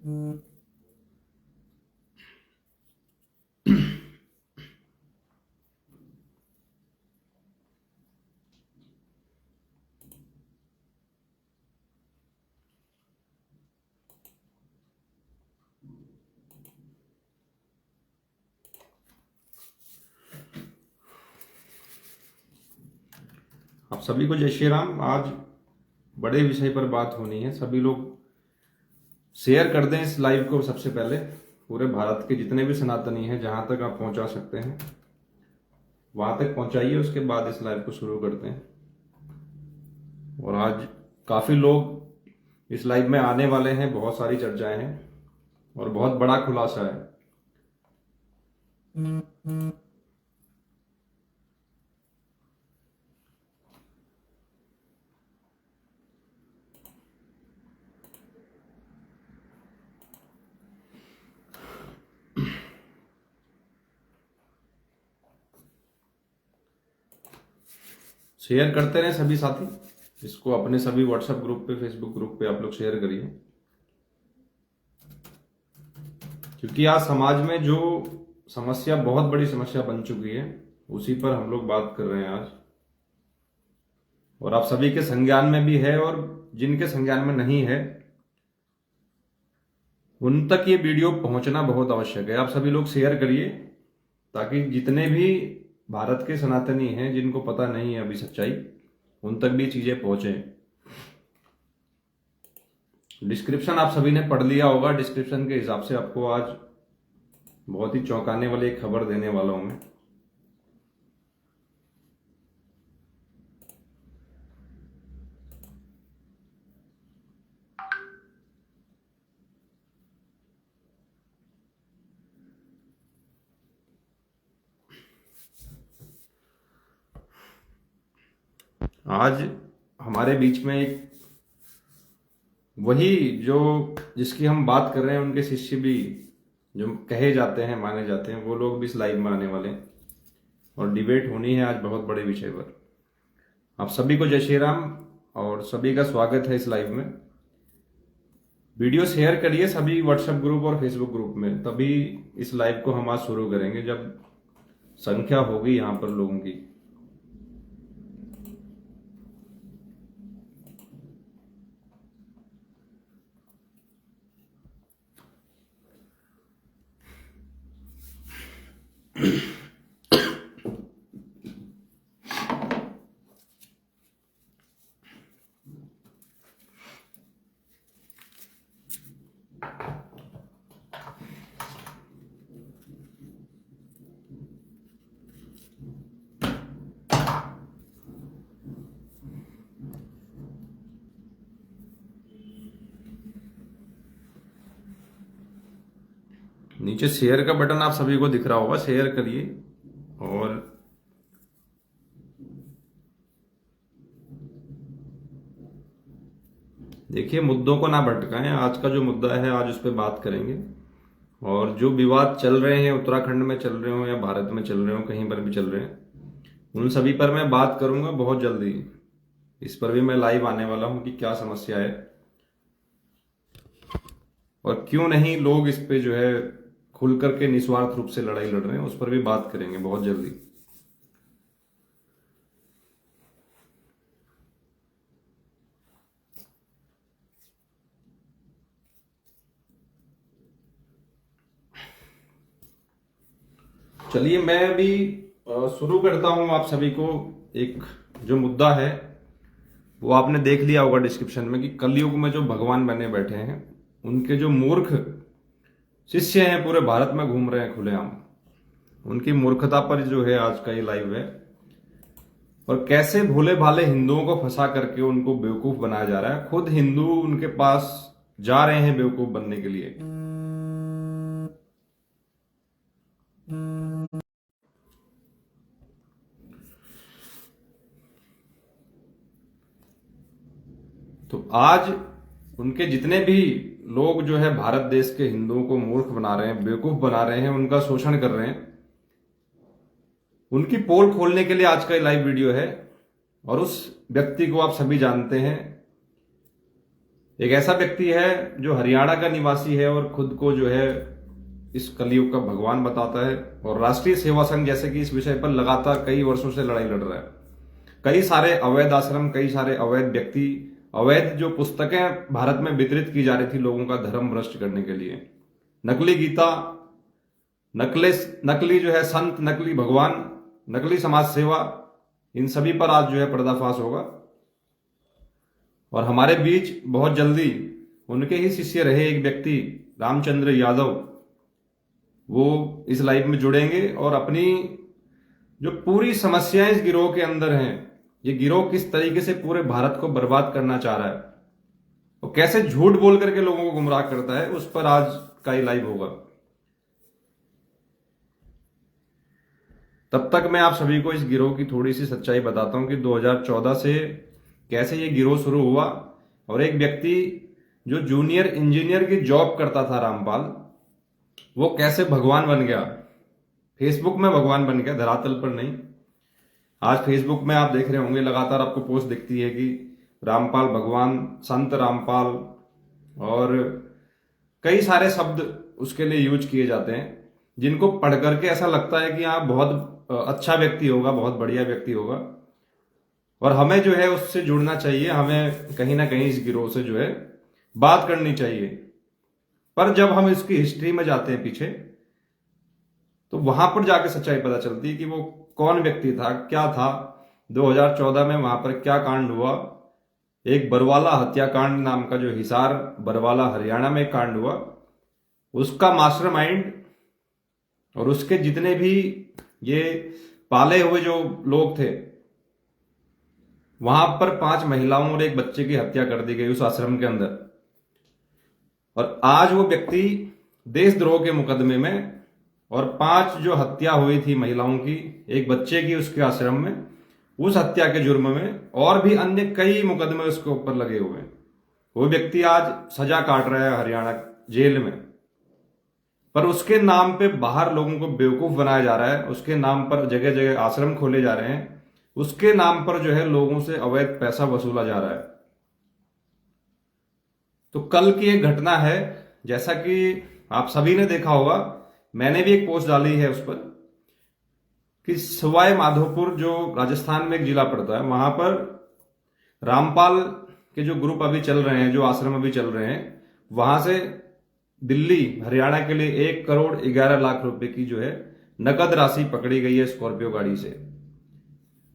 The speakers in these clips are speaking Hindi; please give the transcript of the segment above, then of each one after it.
आप सभी को जय श्री राम। आज बड़े विषय पर बात होनी है। सभी लोग शेयर कर दें इस लाइव को। सबसे पहले पूरे भारत के जितने भी सनातनी हैं, जहां तक आप पहुंचा सकते हैं वहां तक पहुंचाइए। उसके बाद इस लाइव को शुरू करते हैं। और आज काफी लोग इस लाइव में आने वाले हैं। बहुत सारी चर्चाएं हैं और बहुत बड़ा खुलासा है। शेयर करते रहे सभी साथी। इसको अपने सभी व्हाट्सएप ग्रुप पे, फेसबुक ग्रुप पे आप लोग शेयर करिए, क्योंकि आज समाज में जो समस्या बहुत बड़ी समस्या बन चुकी है उसी पर हम लोग बात कर रहे हैं आज। और आप सभी के संज्ञान में भी है, और जिनके संज्ञान में नहीं है उन तक ये वीडियो पहुंचना बहुत आवश्यक है। आप सभी लोग शेयर करिए ताकि जितने भी भारत के सनातनी हैं जिनको पता नहीं है अभी सच्चाई, उन तक भी चीजें पहुंचे। डिस्क्रिप्शन आप सभी ने पढ़ लिया होगा। डिस्क्रिप्शन के हिसाब से आपको आज बहुत ही चौंकाने वाली एक खबर देने वाला हूं मैं। आज हमारे बीच में एक वही जो जिसकी हम बात कर रहे हैं, उनके शिष्य भी जो कहे जाते हैं, माने जाते हैं, वो लोग भी इस लाइव में आने वाले हैं और डिबेट होनी है आज बहुत बड़े विषय पर। आप सभी को जय श्री राम और सभी का स्वागत है इस लाइव में। वीडियो शेयर करिए सभी व्हाट्सएप ग्रुप और फेसबुक ग्रुप में, तभी इस लाइव को हम आज शुरू करेंगे जब संख्या होगी यहां पर लोगों की। नीचे शेयर का बटन आप सभी को दिख रहा होगा, शेयर करिए। और देखिए, मुद्दों को ना भटकाएं। आज का जो मुद्दा है आज उस पर बात करेंगे। और जो विवाद चल रहे हैं, उत्तराखंड में चल रहे हो या भारत में चल रहे हो, कहीं पर भी चल रहे हैं, उन सभी पर मैं बात करूंगा बहुत जल्दी। इस पर भी मैं लाइव आने वाला हूं कि क्या समस्या है और क्यों नहीं लोग इस पे जो है खुल करके निस्वार्थ रूप से लड़ाई लड़ रहे हैं, उस पर भी बात करेंगे बहुत जल्दी। चलिए, मैं अभी शुरू करता हूं। आप सभी को एक जो मुद्दा है वो आपने देख लिया होगा डिस्क्रिप्शन में कि कलयुग में जो भगवान बने बैठे हैं, उनके जो मूर्ख शिष्य हैं पूरे भारत में घूम रहे हैं खुलेआम, उनकी मूर्खता पर जो है आज का ये लाइव है। और कैसे भोले भाले हिंदुओं को फंसा करके उनको बेवकूफ बनाया जा रहा है। खुद हिंदू उनके पास जा रहे हैं बेवकूफ बनने के लिए। तो आज उनके जितने भी लोग जो है भारत देश के हिंदुओं को मूर्ख बना रहे हैं, बेवकूफ बना रहे हैं, उनका शोषण कर रहे हैं, उनकी पोल खोलने के लिए आज का लाइव वीडियो है। और उस व्यक्ति को आप सभी जानते हैं, एक ऐसा व्यक्ति है जो हरियाणा का निवासी है और खुद को जो है इस कलयुग का भगवान बताता है, और राष्ट्रीय सेवा संघ जैसे कि इस विषय पर लगातार कई वर्षों से लड़ाई लड़ रहा है। कई सारे अवैध आश्रम, कई सारे अवैध व्यक्ति, अवैध जो पुस्तकें भारत में वितरित की जा रही थी लोगों का धर्म भ्रष्ट करने के लिए, नकली गीता, नकली जो है संत, नकली भगवान, नकली समाज सेवा, इन सभी पर आज जो है पर्दाफाश होगा। और हमारे बीच बहुत जल्दी उनके ही शिष्य रहे एक व्यक्ति रामचंद्र यादव, वो इस लाइव में जुड़ेंगे और अपनी जो पूरी समस्याएं इस गिरोह के अंदर हैं, ये गिरोह किस तरीके से पूरे भारत को बर्बाद करना चाह रहा है और कैसे झूठ बोल करके लोगों को गुमराह करता है, उस पर आज का ही लाइव होगा। तब तक मैं आप सभी को इस गिरोह की थोड़ी सी सच्चाई बताता हूं कि 2014 से कैसे ये गिरोह शुरू हुआ और एक व्यक्ति जो जूनियर इंजीनियर की जॉब करता था, रामपाल, वो कैसे भगवान बन गया। फेसबुक में भगवान बन गया, धरातल पर नहीं। आज फेसबुक में आप देख रहे होंगे लगातार आपको पोस्ट दिखती है कि रामपाल भगवान, संत रामपाल, और कई सारे शब्द उसके लिए यूज किए जाते हैं जिनको पढ़ करके ऐसा लगता है कि हाँ बहुत अच्छा व्यक्ति होगा, बहुत बढ़िया व्यक्ति होगा, और हमें जो है उससे जुड़ना चाहिए, हमें कहीं ना कहीं इस गिरोह से जो है बात करनी चाहिए। पर जब हम इसकी हिस्ट्री में जाते हैं पीछे, तो वहां पर जाके सच्चाई पता चलती है कि वो कौन व्यक्ति था, क्या था। 2014 में वहां पर क्या कांड हुआ, एक बरवाला हत्याकांड नाम का, जो हिसार बरवाला हरियाणा में कांड हुआ, उसका मास्टरमाइंड और उसके जितने भी ये पाले हुए जो लोग थे, वहां पर 5 महिलाओं और एक बच्चे की हत्या कर दी गई उस आश्रम के अंदर। और आज वो व्यक्ति देशद्रोह के मुकदमे में, और 5 जो हत्या हुई थी महिलाओं की, एक बच्चे की उसके आश्रम में, उस हत्या के जुर्म में और भी अन्य कई मुकदमे उसके ऊपर लगे हुए हैं। वो व्यक्ति आज सजा काट रहा है हरियाणा जेल में, पर उसके नाम पे बाहर लोगों को बेवकूफ बनाया जा रहा है, उसके नाम पर जगह जगह आश्रम खोले जा रहे हैं, उसके नाम पर जो है लोगों से अवैध पैसा वसूला जा रहा है। तो कल की एक घटना है, जैसा कि आप सभी ने देखा होगा, मैंने भी एक पोस्ट डाली है उस पर, कि सवाई माधोपुर जो राजस्थान में एक जिला पड़ता है, वहां पर रामपाल के जो ग्रुप अभी चल रहे हैं, जो आश्रम अभी चल रहे हैं, वहां से दिल्ली हरियाणा के लिए 1 करोड़ 11 लाख रुपए की जो है नकद राशि पकड़ी गई है स्कॉर्पियो गाड़ी से।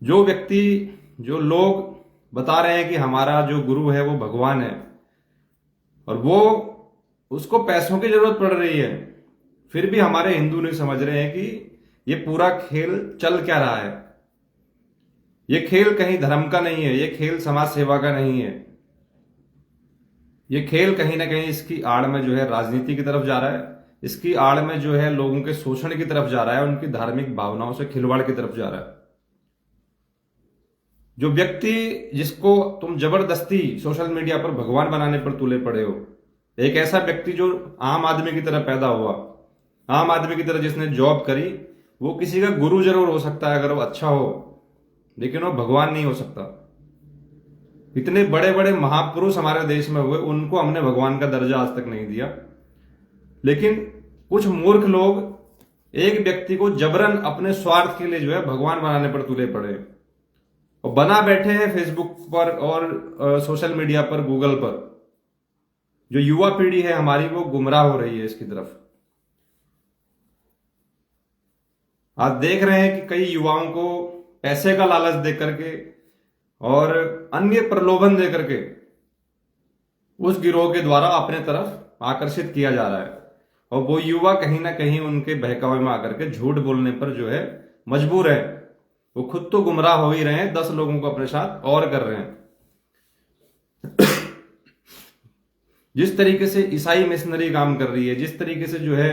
जो व्यक्ति, जो लोग बता रहे हैं कि हमारा जो गुरु है वो भगवान है, और वो उसको पैसों की जरूरत पड़ रही है, फिर भी हमारे हिंदू नहीं समझ रहे हैं कि ये पूरा खेल चल क्या रहा है। ये खेल कहीं धर्म का नहीं है, ये खेल समाज सेवा का नहीं है, ये खेल कहीं ना कहीं इसकी आड़ में जो है राजनीति की तरफ जा रहा है, इसकी आड़ में जो है लोगों के शोषण की तरफ जा रहा है, उनकी धार्मिक भावनाओं से खिलवाड़ की तरफ जा रहा है। जो व्यक्ति, जिसको तुम जबरदस्ती सोशल मीडिया पर भगवान बनाने पर तुले पड़े हो, एक ऐसा व्यक्ति जो आम आदमी की तरह पैदा हुआ, आम आदमी की तरह जिसने जॉब करी, वो किसी का गुरु जरूर हो सकता है अगर वो अच्छा हो, लेकिन वो भगवान नहीं हो सकता। इतने बड़े बड़े महापुरुष हमारे देश में हुए, उनको हमने भगवान का दर्जा आज तक नहीं दिया। लेकिन कुछ मूर्ख लोग एक व्यक्ति को जबरन अपने स्वार्थ के लिए जो है भगवान बनाने पर तुले पड़े और बना बैठे हैं फेसबुक पर और सोशल मीडिया पर, गूगल पर। जो युवा पीढ़ी है हमारी, वो गुमराह हो रही है इसकी तरफ। आज देख रहे हैं कि कई युवाओं को पैसे का लालच देकर के और अन्य प्रलोभन देकर के उस गिरोह के द्वारा अपने तरफ आकर्षित किया जा रहा है, और वो युवा कहीं ना कहीं उनके बहकावे में आकर के झूठ बोलने पर जो है मजबूर है। वो खुद तो गुमराह हो ही रहे हैं, 10 लोगों को अपने साथ और कर रहे हैं। जिस तरीके से ईसाई मिशनरी काम कर रही है, जिस तरीके से जो है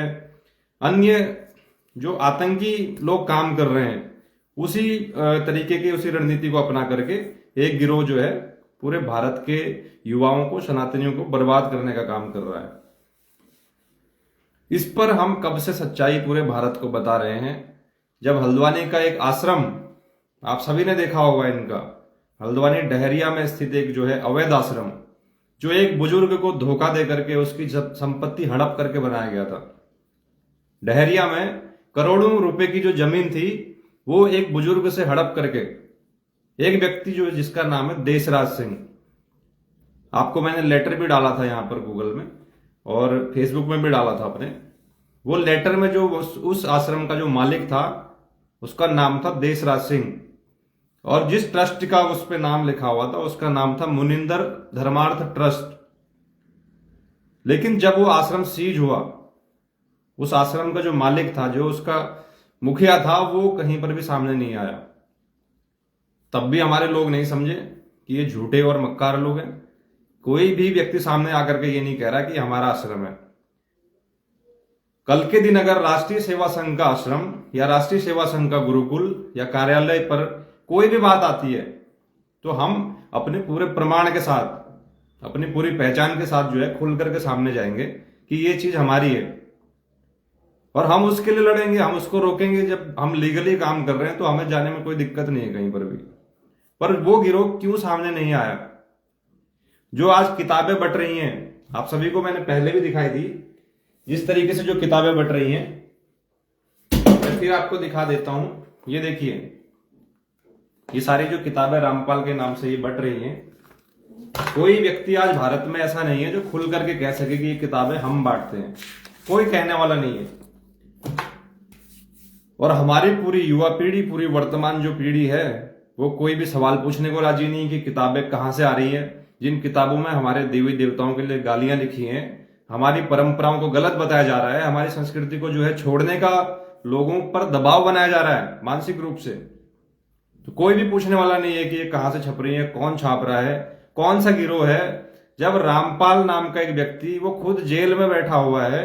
अन्य जो आतंकी लोग काम कर रहे हैं, उसी तरीके की, उसी रणनीति को अपना करके एक गिरोह जो है पूरे भारत के युवाओं को, सनातनियों को बर्बाद करने का काम कर रहा है। इस पर हम कब से सच्चाई पूरे भारत को बता रहे हैं। जब हल्द्वानी का एक आश्रम, आप सभी ने देखा होगा इनका, हल्द्वानी डहरिया में स्थित एक जो है अवैध आश्रम, जो एक बुजुर्ग को धोखा दे करके उसकी संपत्ति हड़प करके बनाया गया था। डहरिया में करोड़ों रुपए की जो जमीन थी वो एक बुजुर्ग से हड़प करके एक व्यक्ति जो जिसका नाम है देशराज सिंह, आपको मैंने लेटर भी डाला था यहां पर गूगल में और फेसबुक में भी डाला था अपने। वो लेटर में जो उस आश्रम का जो मालिक था उसका नाम था देशराज सिंह, और जिस ट्रस्ट का उस पे नाम लिखा हुआ था उसका नाम था मुनिंदर धर्मार्थ ट्रस्ट। लेकिन जब वो आश्रम सीज हुआ, उस आश्रम का जो मालिक था, जो उसका मुखिया था, वो कहीं पर भी सामने नहीं आया। तब भी हमारे लोग नहीं समझे कि ये झूठे और मक्कार लोग हैं। कोई भी व्यक्ति सामने आकर के ये नहीं कह रहा कि हमारा आश्रम है। कल के दिन अगर राष्ट्रीय सेवा संघ का आश्रम या राष्ट्रीय सेवा संघ का गुरुकुल या कार्यालय पर कोई भी बात आती है तो हम अपने पूरे प्रमाण के साथ, अपनी पूरी पहचान के साथ जो है खुल करके सामने जाएंगे कि ये चीज हमारी है और हम उसके लिए लड़ेंगे, हम उसको रोकेंगे। जब हम लीगली काम कर रहे हैं तो हमें जाने में कोई दिक्कत नहीं है कहीं पर भी। पर वो गिरोह क्यों सामने नहीं आया? जो आज किताबें बट रही हैं, आप सभी को मैंने पहले भी दिखाई थी, जिस तरीके से जो किताबें बट रही हैं, मैं फिर आपको दिखा देता हूं। ये देखिए, ये सारी जो किताबें रामपाल के नाम से ये बट रही हैं, कोई व्यक्ति आज भारत में ऐसा नहीं है जो खुल करके कह सके कि ये किताबें हम बांटते हैं। कोई कहने वाला नहीं है। और हमारी पूरी युवा पीढ़ी, पूरी वर्तमान जो पीढ़ी है, वो कोई भी सवाल पूछने को राजी नहीं कि किताबें कहां से आ रही है। जिन किताबों में हमारे देवी देवताओं के लिए गालियां लिखी हैं, हमारी परंपराओं को गलत बताया जा रहा है, हमारी संस्कृति को जो है छोड़ने का लोगों पर दबाव बनाया जा रहा है मानसिक रूप से, तो कोई भी पूछने वाला नहीं है कि ये कहां से छप रही है, कौन छाप रहा है, कौन सा गिरोह है। जब रामपाल नाम का एक व्यक्ति वो खुद जेल में बैठा हुआ है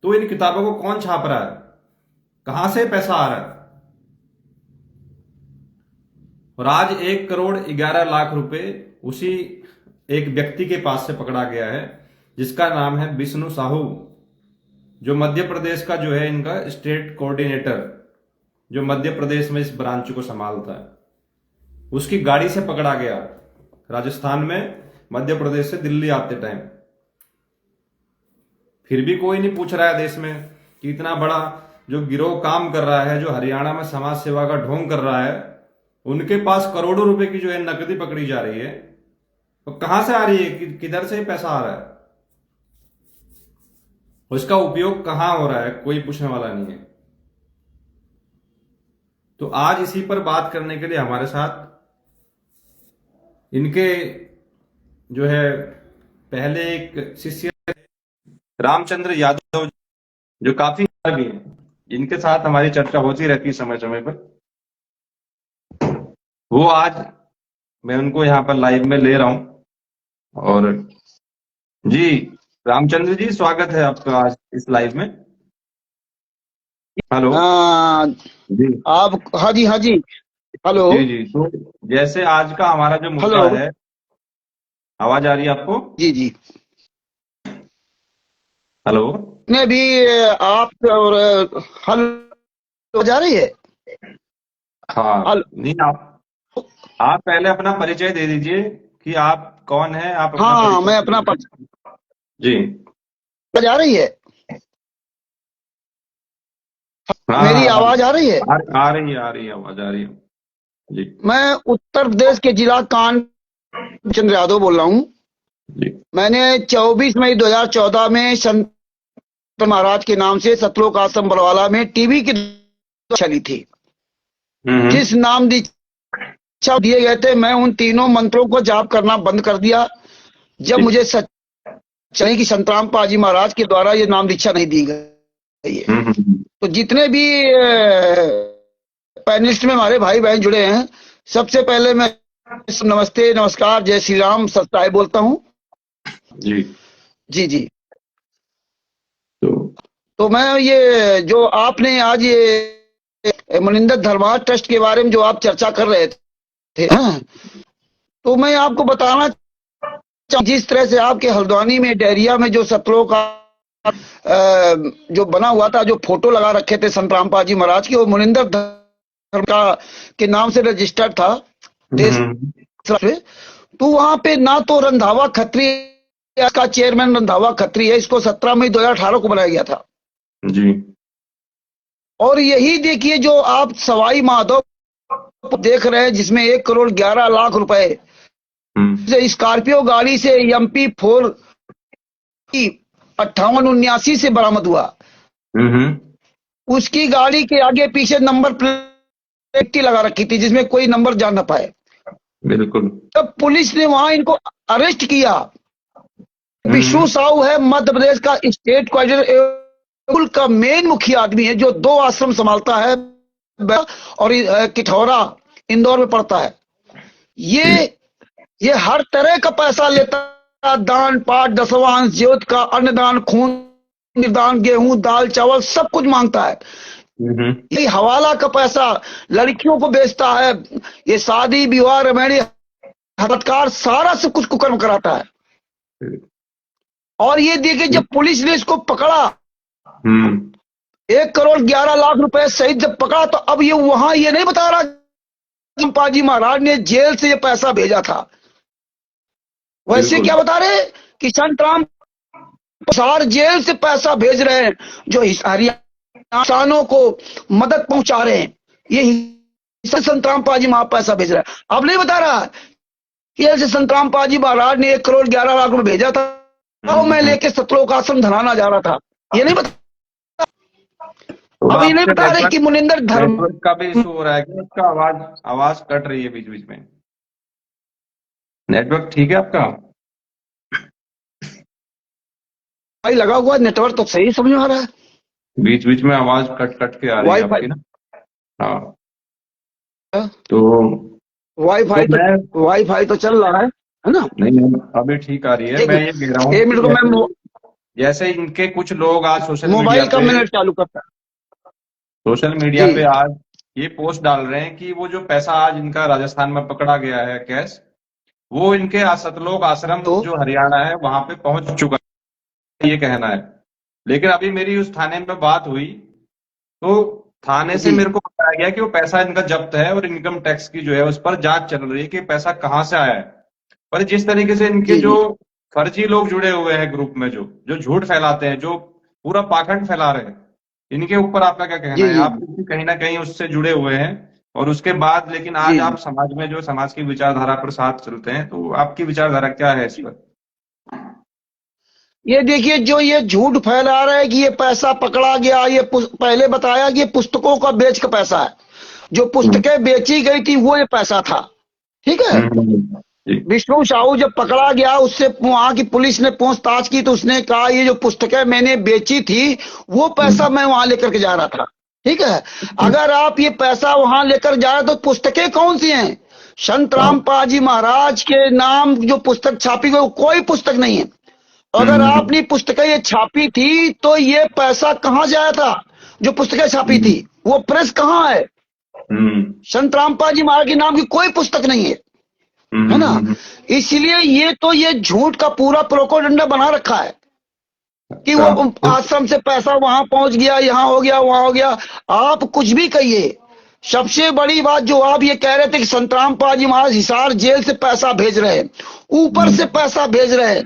तो इन किताबों को कौन छाप रहा है, कहां से पैसा आ रहा है? और आज 1,11,00,000 रुपए उसी एक व्यक्ति के पास से पकड़ा गया है जिसका नाम है विष्णु साहू, जो मध्य प्रदेश का जो है इनका स्टेट कोऑर्डिनेटर, जो मध्य प्रदेश में इस ब्रांच को संभालता है। उसकी गाड़ी से पकड़ा गया राजस्थान में, मध्य प्रदेश से दिल्ली आते टाइम। फिर भी कोई नहीं पूछ रहा है देश में कि इतना बड़ा जो गिरोह काम कर रहा है, जो हरियाणा में समाज सेवा का ढोंग कर रहा है, उनके पास करोड़ों रुपए की जो है नकदी पकड़ी जा रही है, तो कहां से आ रही है, किधर से पैसा आ रहा है, उसका उपयोग कहां हो रहा है, कोई पूछने वाला नहीं है। तो आज इसी पर बात करने के लिए हमारे साथ इनके जो है पहले एक शिष्य रामचंद्र यादव, जो काफी भी हैं, इनके साथ हमारी चर्चा होती रहती है समय समय पर। वो आज मैं उनको यहाँ पर लाइव में ले रहा हूं। और जी रामचंद्र जी, स्वागत है आपका आज इस लाइव में। हेलो। जी आप, हाँ जी हेलो जी जी। तो जैसे आज का हमारा जो मुद्दा है, आवाज आ रही है आपको? जी हेलो। ने भी आप और हेलो जा रही है? हाँ नहीं, आप पहले अपना परिचय दे दीजिए कि आप कौन है, आप अपना हाँ, परिचय मैं अपना जी जा रही है? हाँ मेरी हाँ, आवाज आ रही है? आ रही है आवाज आ रही है जी। मैं उत्तर प्रदेश के जिला कानपुर यादव बोल रहा हूँ। मैंने 24 मई 2014 में संत महाराज के नाम से सतलोक आश्रम बलवाला में टीवी की चली थी। जिस नाम दीक्षा दिए गए थे, मैं उन तीनों मंत्रों को जाप करना बंद कर दिया जब मुझे सच्चाई की संतराम पाजी महाराज के द्वारा ये नाम दीक्षा नहीं दी गई है। तो जितने भी पैनलिस्ट में हमारे भाई बहन जुड़े हैं, सबसे पहले मैं नमस्ते, नमस्कार, जय श्री राम, सत्ताय बोलता हूँ जी। तो मैं ये जो आपने आज ये मुनिंदर धर्मार्थ ट्रस्ट के बारे में जो आप चर्चा कर रहे थे, तो मैं आपको बताना चाहूँ, जिस तरह से आपके हल्द्वानी में डहरिया में जो सतलोक का जो बना हुआ था, जो फोटो लगा रखे थे संत रामपाल जी महाराज की, वो मुनिंदर धर्म का के नाम से रजिस्टर्ड था देश। तो वहां पे ना तो रंधावा खत्री का चेयरमैन रंधावा खत्री है, इसको 17 मई 2018 को बनाया गया था जी। और यही देखिए जो आप सवाई माधव देख रहे हैं जिसमें 1,11,00,000 रुपए से स्कॉर्पियो गाड़ी से MP4 की 5879 से बरामद हुआ। उसकी गाड़ी के आगे पीछे नंबर प्लेट लगा रखी थी जिसमें कोई नंबर जान ना पाए। बिल्कुल। तब पुलिस ने वहां इनको अरेस्ट किया। विष्णु साहू है मध्य प्रदेश का स्टेट कोऑर्डिनेटर का मेन मुखिया आदमी है जो 2 आश्रम संभालता है और किठौरा इंदौर में पड़ता है। ये हर तरह का पैसा लेता है, दान पाठ दशवांश ज्योत का अन्नदान खून निर्दान गेहूं दाल चावल सब कुछ मांगता है। ये हवाला का पैसा लड़कियों को बेचता है, ये शादी विवाह रमैनी हत्कार सारा सब कुछ कुकर्म कराता है। और ये देखिए जब पुलिस ने इसको पकड़ा 1,11,00,000 रुपए सहित जब पकड़ा तो अब ये वहां ये नहीं बता रहा चंपाजी महाराज ने जेल से ये पैसा भेजा था। वैसे क्या बता रहे कि संतराम प्रसाद जेल से पैसा भेज रहे हैं जो हरियाणा किसानों को मदद पहुंचा रहे हैं, ये संतराम पाजी महाराज पैसा भेज रहा है। अब नहीं बता रहा कि ऐसे संतराम पाजी महाराज ने 1,11,00,000 रुपए भेजा था और मैं लेके सतलोक आश्रम धनाना जा रहा था, ये नहीं बता। अब ये नहीं बता रहे कि मुनिंदर धर्म का भी इशू हो रहा है कि उसका आवाज कट रही है बीच बीच में। नेटवर्क ठीक है आपका? भाई लगा हुआ नेटवर्क तो सही समझ में आ रहा है, बीच बीच में आवाज कट कट के आ रही है आपकी ना। हाँ तो वाईफाई तो चल रहा है ना? नहीं अभी ठीक आ रही है। मैं ये कह रहा हूँ 1 मिनट को मैं जैसे इनके कुछ लोग आज सोशल मोबाइल का मिनट चालू करता है, सोशल मीडिया पे आज ये पोस्ट डाल रहे हैं कि वो जो पैसा आज इनका राजस्थान में पकड़ा गया है कैश, वो इनके सतलोक आश्रम जो हरियाणा है वहां पे पहुंच चुका है, ये कहना है। लेकिन अभी मेरी उस थाने में बात हुई तो थाने से मेरे को बताया गया कि वो पैसा इनका जब्त है और इनकम टैक्स की जो है उस पर जांच चल रही है कि पैसा कहाँ से आया है। पर जिस तरीके से इनके जो फर्जी लोग जुड़े हुए हैं ग्रुप में जो झूठ फैलाते हैं, जो पूरा पाखंड फैला रहे हैं, इनके ऊपर आपका क्या कहना है? आप कहीं ना कहीं उससे जुड़े हुए हैं और उसके बाद लेकिन आज आप समाज में जो समाज की विचारधारा पर साथ चलते हैं, तो आपकी विचारधारा क्या है इस पर? ये देखिए जो ये झूठ फैला रहा है कि ये पैसा पकड़ा गया, ये पहले बताया कि ये पुस्तकों का बेच का पैसा है, जो पुस्तकें बेची गई थी वो ये पैसा था, ठीक है। विष्णु साहू जब पकड़ा गया उससे वहां की पुलिस ने पूछताछ की तो उसने कहा ये जो पुस्तकें मैंने बेची थी वो पैसा मैं वहां लेकर के जा रहा था, ठीक है। अगर आप ये पैसा वहां लेकर जा रहे तो पुस्तकें कौन सी हैं? संत रामपाल जी महाराज के नाम जो पुस्तक छापी गई कोई पुस्तक नहीं है। अगर आपने पुस्तकें ये छापी थी तो ये पैसा कहां जाया था? जो पुस्तकें छापी थी वो प्रेस कहां है? संत रामपाल जी महाराज के नाम की कोई पुस्तक नहीं है ना। इसलिए ये झूठ का पूरा प्रोपोगंडा बना रखा है कि वो आश्रम से पैसा वहां पहुंच गया, यहां हो गया, वहां हो गया। आप कुछ भी कहिए, सबसे बड़ी बात जो आप ये कह रहे थे कि संत रामपाल जी महाराज हिसार जेल से पैसा भेज रहे हैं, ऊपर से पैसा भेज रहे हैं,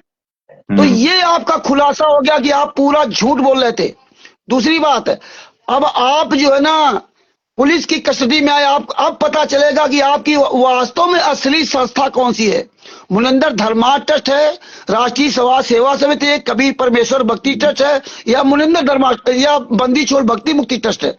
तो ये आपका खुलासा हो गया कि आप पूरा झूठ बोल रहे थे। दूसरी बात है, अब आप जो है ना पुलिस की कस्टडी में आए, अब पता चलेगा कि आपकी वास्तव में असली संस्था कौन सी है। मुनिंदर धर्मा ट्रस्ट है, राष्ट्रीय समाज सेवा समिति है, कबीर परमेश्वर भक्ति ट्रस्ट है, या मुनिंदर धर्मा या बंदी छोड़ भक्ति मुक्ति ट्रस्ट है।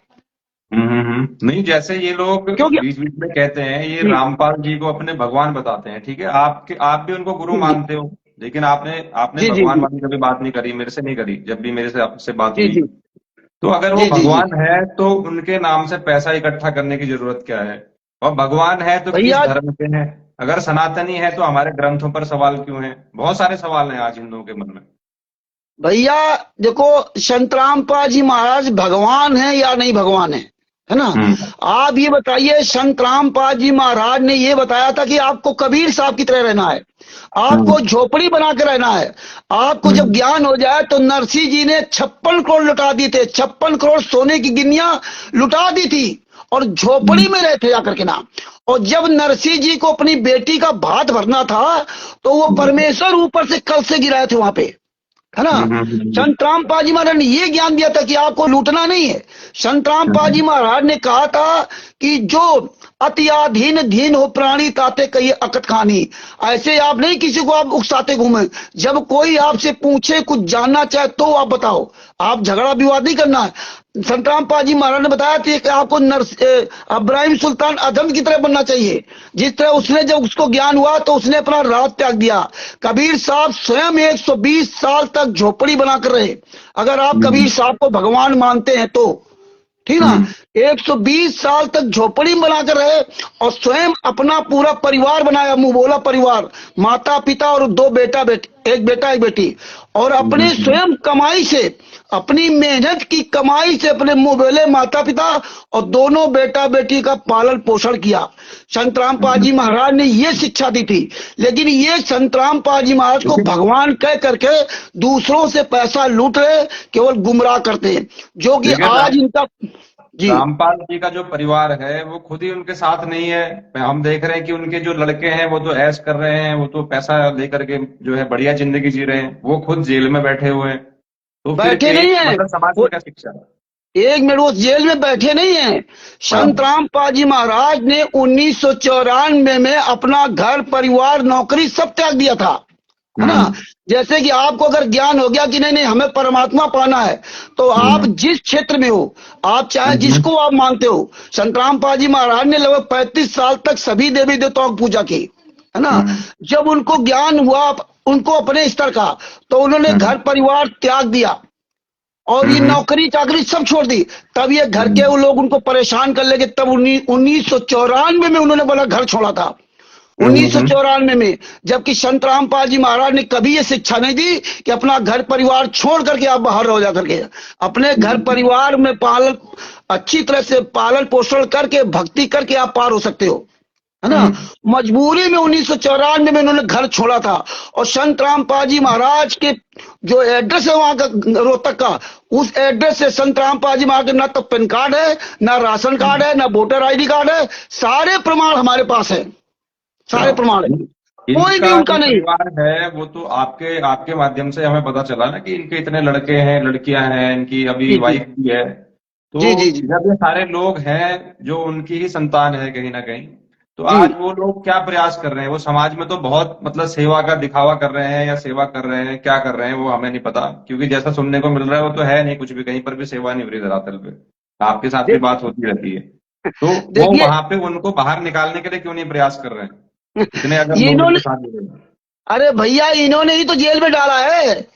नहीं, जैसे ये लोग बीच बीच में कहते हैं ये रामपाल जी को अपने भगवान बताते हैं, ठीक है। आप भी उनको गुरु मानते हो, लेकिन आपने भगवान वाली कभी बात नहीं करी, मेरे से नहीं करी। जब भी मेरे से आपसे बात हुई तो अगर वो भगवान है तो उनके नाम से पैसा इकट्ठा करने की जरूरत क्या है? और भगवान है तो किस धर्म के हैं? अगर सनातनी है तो हमारे ग्रंथों पर सवाल क्यों है? बहुत सारे सवाल हैं आज हिंदुओं के मन में। भैया देखो, संत रामपाल जी महाराज भगवान है या नहीं भगवान है ना। आप ये बताइए, संत रामपाल जी महाराज ने ये बताया था कि आपको कबीर साहब की तरह रहना है, आपको झोपड़ी बना के रहना है, आपको जब ज्ञान हो जाए तो नरसिंह जी ने 56 करोड़ लुटा दिए थे, 56 करोड़ सोने की गिन्नियां लुटा दी थी और झोपड़ी में रहते जाकर के ना। और जब नरसिंह जी को अपनी बेटी का भात भरना था तो वो परमेश्वर ऊपर से कल से गिराए थे वहां पे, है ना। संत रामपाल जी महाराज ने ये ज्ञान दिया था कि आपको लूटना नहीं है। संत रामपाल जी महाराज ने कहा था कि जो अत्याधीन धीन हो प्राणी ताते कहिए अकत खानी। ऐसे आप नहीं किसी को आप उकसाते घूमे। जब कोई आपसे पूछे कुछ जानना चाहे तो आप बताओ, आप झगड़ा विवाद नहीं करना है। संत रामपाल जी महाराज ने बताया था कि आपको इब्राहिम सुल्तान अदम की तरह बनना चाहिए। जिस तरह उसने जब उसको ज्ञान हुआ तो उसने अपना राज त्याग दिया। कबीर साहब स्वयं 120 साल तक झोपड़ी बनाकर रहे। अगर आप कबीर साहब को भगवान मानते हैं तो, ठीक ना, 120 साल तक झोपड़ी बनाकर रहे और स्वयं अपना पूरा परिवार बनाया, मुंह बोला परिवार, माता पिता और 2 बेटा बेटी, एक बेटा एक बेटी, और अपने स्वयं कमाई से, अपनी मेहनत की कमाई से अपने मुंह बोले माता पिता और दोनों बेटा बेटी का पालन पोषण किया। संत रामपाल जी महाराज ने ये शिक्षा दी थी। लेकिन ये संत रामपाल जी महाराज को भगवान कह करके दूसरों से पैसा लूट रहे, केवल गुमराह करते हैं, जो कि आज इनका जी। रामपाल जी का जो परिवार है वो खुद ही उनके साथ नहीं है। हम देख रहे हैं कि उनके जो लड़के हैं वो तो ऐश कर रहे हैं, वो तो पैसा लेकर के जो है बढ़िया जिंदगी जी रहे हैं, वो खुद जेल में बैठे हुए हैं। तो फिर बैठे नहीं है, मतलब समाज में क्या शिक्षा है? एक मिनट, वो जेल में बैठे नहीं है। संत रामपाल जी महाराज ने 1994 में अपना घर परिवार नौकरी सब त्याग दिया था, है ना। जैसे कि आपको अगर ज्ञान हो गया कि नहीं नहीं हमें परमात्मा पाना है, तो आप जिस क्षेत्र में हो, आप चाहे जिसको आप मानते हो, संत रामपाल जी महाराज ने लगभग 35 साल तक सभी देवी देवताओं की पूजा की, है ना। जब उनको ज्ञान हुआ उनको अपने स्तर का, तो उन्होंने घर परिवार त्याग दिया और ये नौकरी चाकरी सब छोड़ दी। तब ये घर के वो लोग उनको परेशान कर लेंगे। तब 1994 में उन्होंने बोला घर छोड़ा था, 1994 में। जबकि संत रामपाल जी महाराज ने कभी ये शिक्षा नहीं दी कि अपना घर परिवार छोड़ करके आप बाहर रहो जा करके। अपने घर परिवार में पालन, अच्छी तरह से पालन पोषण करके भक्ति करके आप पार हो सकते हो, है ना। मजबूरी में 1994 में उन्होंने घर छोड़ा था। और संत रामपाल जी महाराज के जो एड्रेस है वहां का रोहतक का, उस एड्रेस से संत रामपाल जी महाराज के ना तो पैन कार्ड है, ना राशन कार्ड है, ना वोटर आईडी कार्ड है। सारे प्रमाण हमारे पास है, सारे प्रमाण है, कोई भी उनका नहीं। परिवार है वो तो आपके आपके माध्यम से हमें पता चला ना कि इनके इतने लड़के हैं, लड़कियां हैं, इनकी अभी वाइफ भी है। तो जब ये सारे लोग हैं जो उनकी ही संतान है कहीं ना कहीं, तो आज वो लोग क्या प्रयास कर रहे हैं? वो समाज में तो बहुत मतलब सेवा का दिखावा कर रहे हैं, या सेवा कर रहे हैं, क्या कर रहे हैं वो हमें नहीं पता, क्योंकि जैसा सुनने को मिल रहा है वो तो है नहीं, कुछ भी कहीं पर भी सेवा नहीं हो रही धरातल पे। आपके साथ भी बात होती रहती है, तो वो वहां पे उनको बाहर निकालने के लिए क्यों नहीं प्रयास कर रहे हैं? इतने अगर इन्होंने, अरे भैया इन्होंने ही तो जेल में डाला है,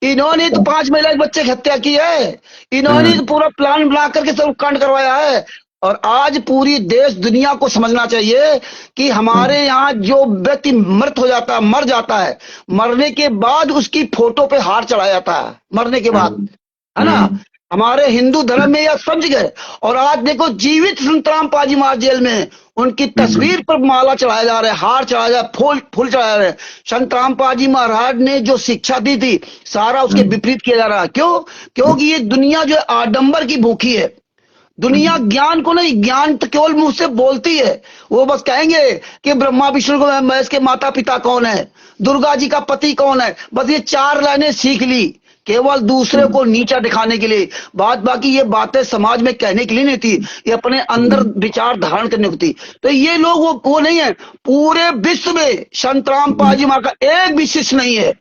इन्होंने तो 5 महिला बच्चे की हत्या की है, इन्होंने तो पूरा प्लान बना करके सब कांड करवाया है। और आज पूरी देश दुनिया को समझना चाहिए कि हमारे यहाँ जो व्यक्ति मृत हो जाता है, मर जाता है, मरने के बाद उसकी फोटो पे हार चढ़ाया जाता है, मरने के बाद, है ना। हमारे हिंदू धर्म में यह समझ गए। और आज देखो जीवित संत रामपाल जी महाराज जेल में, उनकी तस्वीर पर माला चढ़ाया जा रहा है, हार चढ़ाया जा रहा है, फूल चढ़ाया जा रहा है। संत रामपाल जी महाराज ने जो शिक्षा दी थी सारा उसके विपरीत किया जा रहा है। क्यों? क्योंकि ये दुनिया जो आडंबर की भूखी है। दुनिया ज्ञान को नहीं, ज्ञान तो केवल मुंह से बोलती है। वो बस कहेंगे कि ब्रह्मा विष्णु को महेश के माता पिता कौन है, दुर्गा जी का पति कौन है, बस ये 4 लाइनें सीख ली केवल दूसरे को नीचा दिखाने के लिए। बाकी ये बातें समाज में कहने के लिए नहीं थी, ये अपने अंदर विचार धारण करने को थी। तो ये लोग वो नहीं है। पूरे विश्व में संत रामपाल जी महाराज का एक भी शिष्य नहीं है।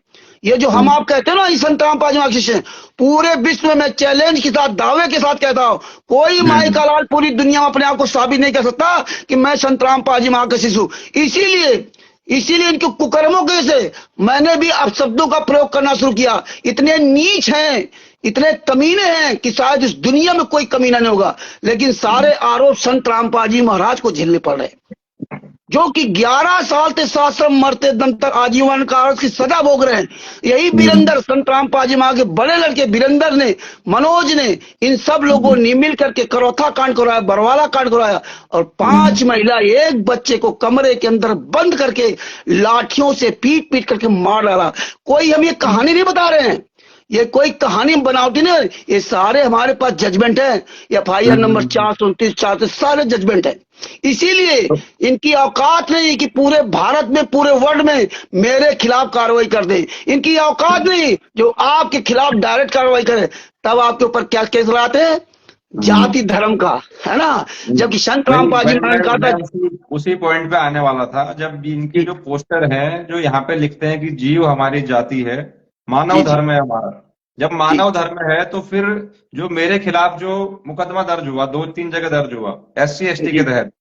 ये जो हम आप कहते हैं ना, संत रामपाल जी महाराज शिष्य, पूरे विश्व में मैं चैलेंज के साथ, दावे के साथ कहता हूं, कोई माई का लाल पूरी दुनिया में अपने आप को साबित नहीं कर सकता कि मैं संत रामपाल जी महाराज का शिष्य हूं। इसीलिए इनके कुकर्मों के से मैंने भी अपशब्दों का प्रयोग करना शुरू किया। इतने नीच हैं, इतने कमीने हैं कि शायद इस दुनिया में कोई कमीना नहीं होगा। लेकिन सारे आरोप संत रामपाल जी महाराज को झेलने पड़ रहे, जो कि 11 साल से साश्रम मरते दम तक आजीवन कारावास की सजा भोग रहे हैं। यही वीरेंद्र, संत रामपाल जी महाराज के बड़े लड़के वीरेंद्र ने, मनोज ने, इन सब लोगों ने मिल करके करौथा कांड करवाया, बरवाला कांड करवाया, और 5 महिला, एक बच्चे को कमरे के अंदर बंद करके लाठियों से पीट पीट करके मार डाला। कोई हम ये कहानी नहीं बता रहे हैं, ये कोई कहानी बनावटी नहीं, ये सारे हमारे पास जजमेंट है। FIR नंबर 429 4 सारे जजमेंट है। इसीलिए इनकी औकात नहीं कि पूरे भारत में, पूरे वर्ल्ड में मेरे खिलाफ कार्रवाई कर दे। इनकी औकात नहीं जो आपके खिलाफ डायरेक्ट कार्रवाई करे। तब आपके ऊपर क्या केस लाते हैं? जाति धर्म का, है ना। जबकि संत रामपाल जी महाराज कहा था। उसी पॉइंट पे आने वाला था, जब इनके जो पोस्टर हैं जो यहाँ पे लिखते हैं कि जीव हमारी जाति है, मानव जी जी धर्म है हमारा। जब जी मानव धर्म है तो फिर जो मेरे खिलाफ जो मुकदमा दर्ज हुआ, 2-3 जगह दर्ज हुआ SC ST जी के तहत, जी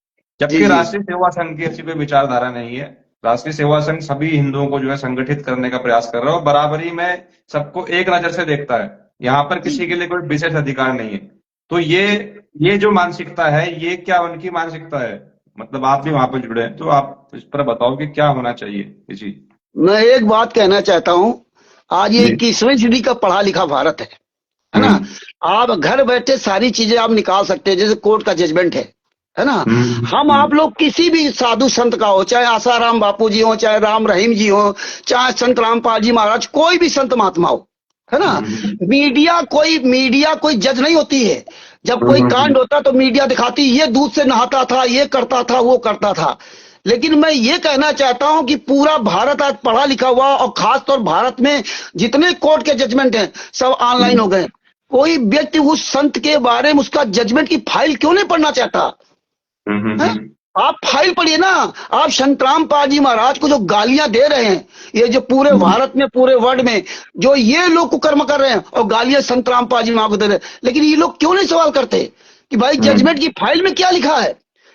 जबकि जी राष्ट्रीय सेवा संघ की ऐसी कोई विचारधारा नहीं है। राष्ट्रीय सेवा संघ सभी हिंदुओं को जो है संगठित करने का प्रयास कर रहा है और बराबरी में सबको एक नजर से देखता है। यहाँ पर किसी के लिए कोई विशेष अधिकार नहीं है। तो ये जो मानसिकता है, ये क्या उनकी मानसिकता है? मतलब आप भी वहां पर जुड़े हैं, तो आप इस पर बताओ कि क्या होना चाहिए इसी। मैं एक बात कहना चाहता हूं। आज ये जी। 21वीं सदी का पढ़ा लिखा भारत है ना। हम्म आप घर बैठे सारी चीजें आप निकाल सकते हैं, जैसे कोर्ट का जजमेंट है ना। हम आप लोग किसी भी साधु संत का हो, चाहे आसाराम बापू जी हो, चाहे राम रहीम जी हो, चाहे संत रामपाल जी महाराज, कोई भी संत महात्मा हो, है ना। मीडिया कोई जज नहीं होती है। जब कोई कांड होता तो मीडिया दिखाती ये दूध से नहाता था, ये करता था, वो करता था। लेकिन मैं ये कहना चाहता हूं कि पूरा भारत आज पढ़ा लिखा हुआ, और खासतौर भारत में जितने कोर्ट के जजमेंट हैं सब ऑनलाइन हो गए। कोई व्यक्ति उस संत के बारे में उसका जजमेंट की फाइल क्यों नहीं पढ़ना चाहता है? आप फाइल पढ़िए ना। आप संत रामपाल जी महाराज को जो गालियां दे रहे हैं, ये जो पूरे भारत में, पूरे वर्ल्ड में जो ये लोग कुकर्म कर रहे हैं और गालियां संत रामपाल जी महाराज को दे रहे हैं, लेकिन ये लोग क्यों नहीं सवाल करते कि भाई जजमेंट की फाइल में क्या लिखा है?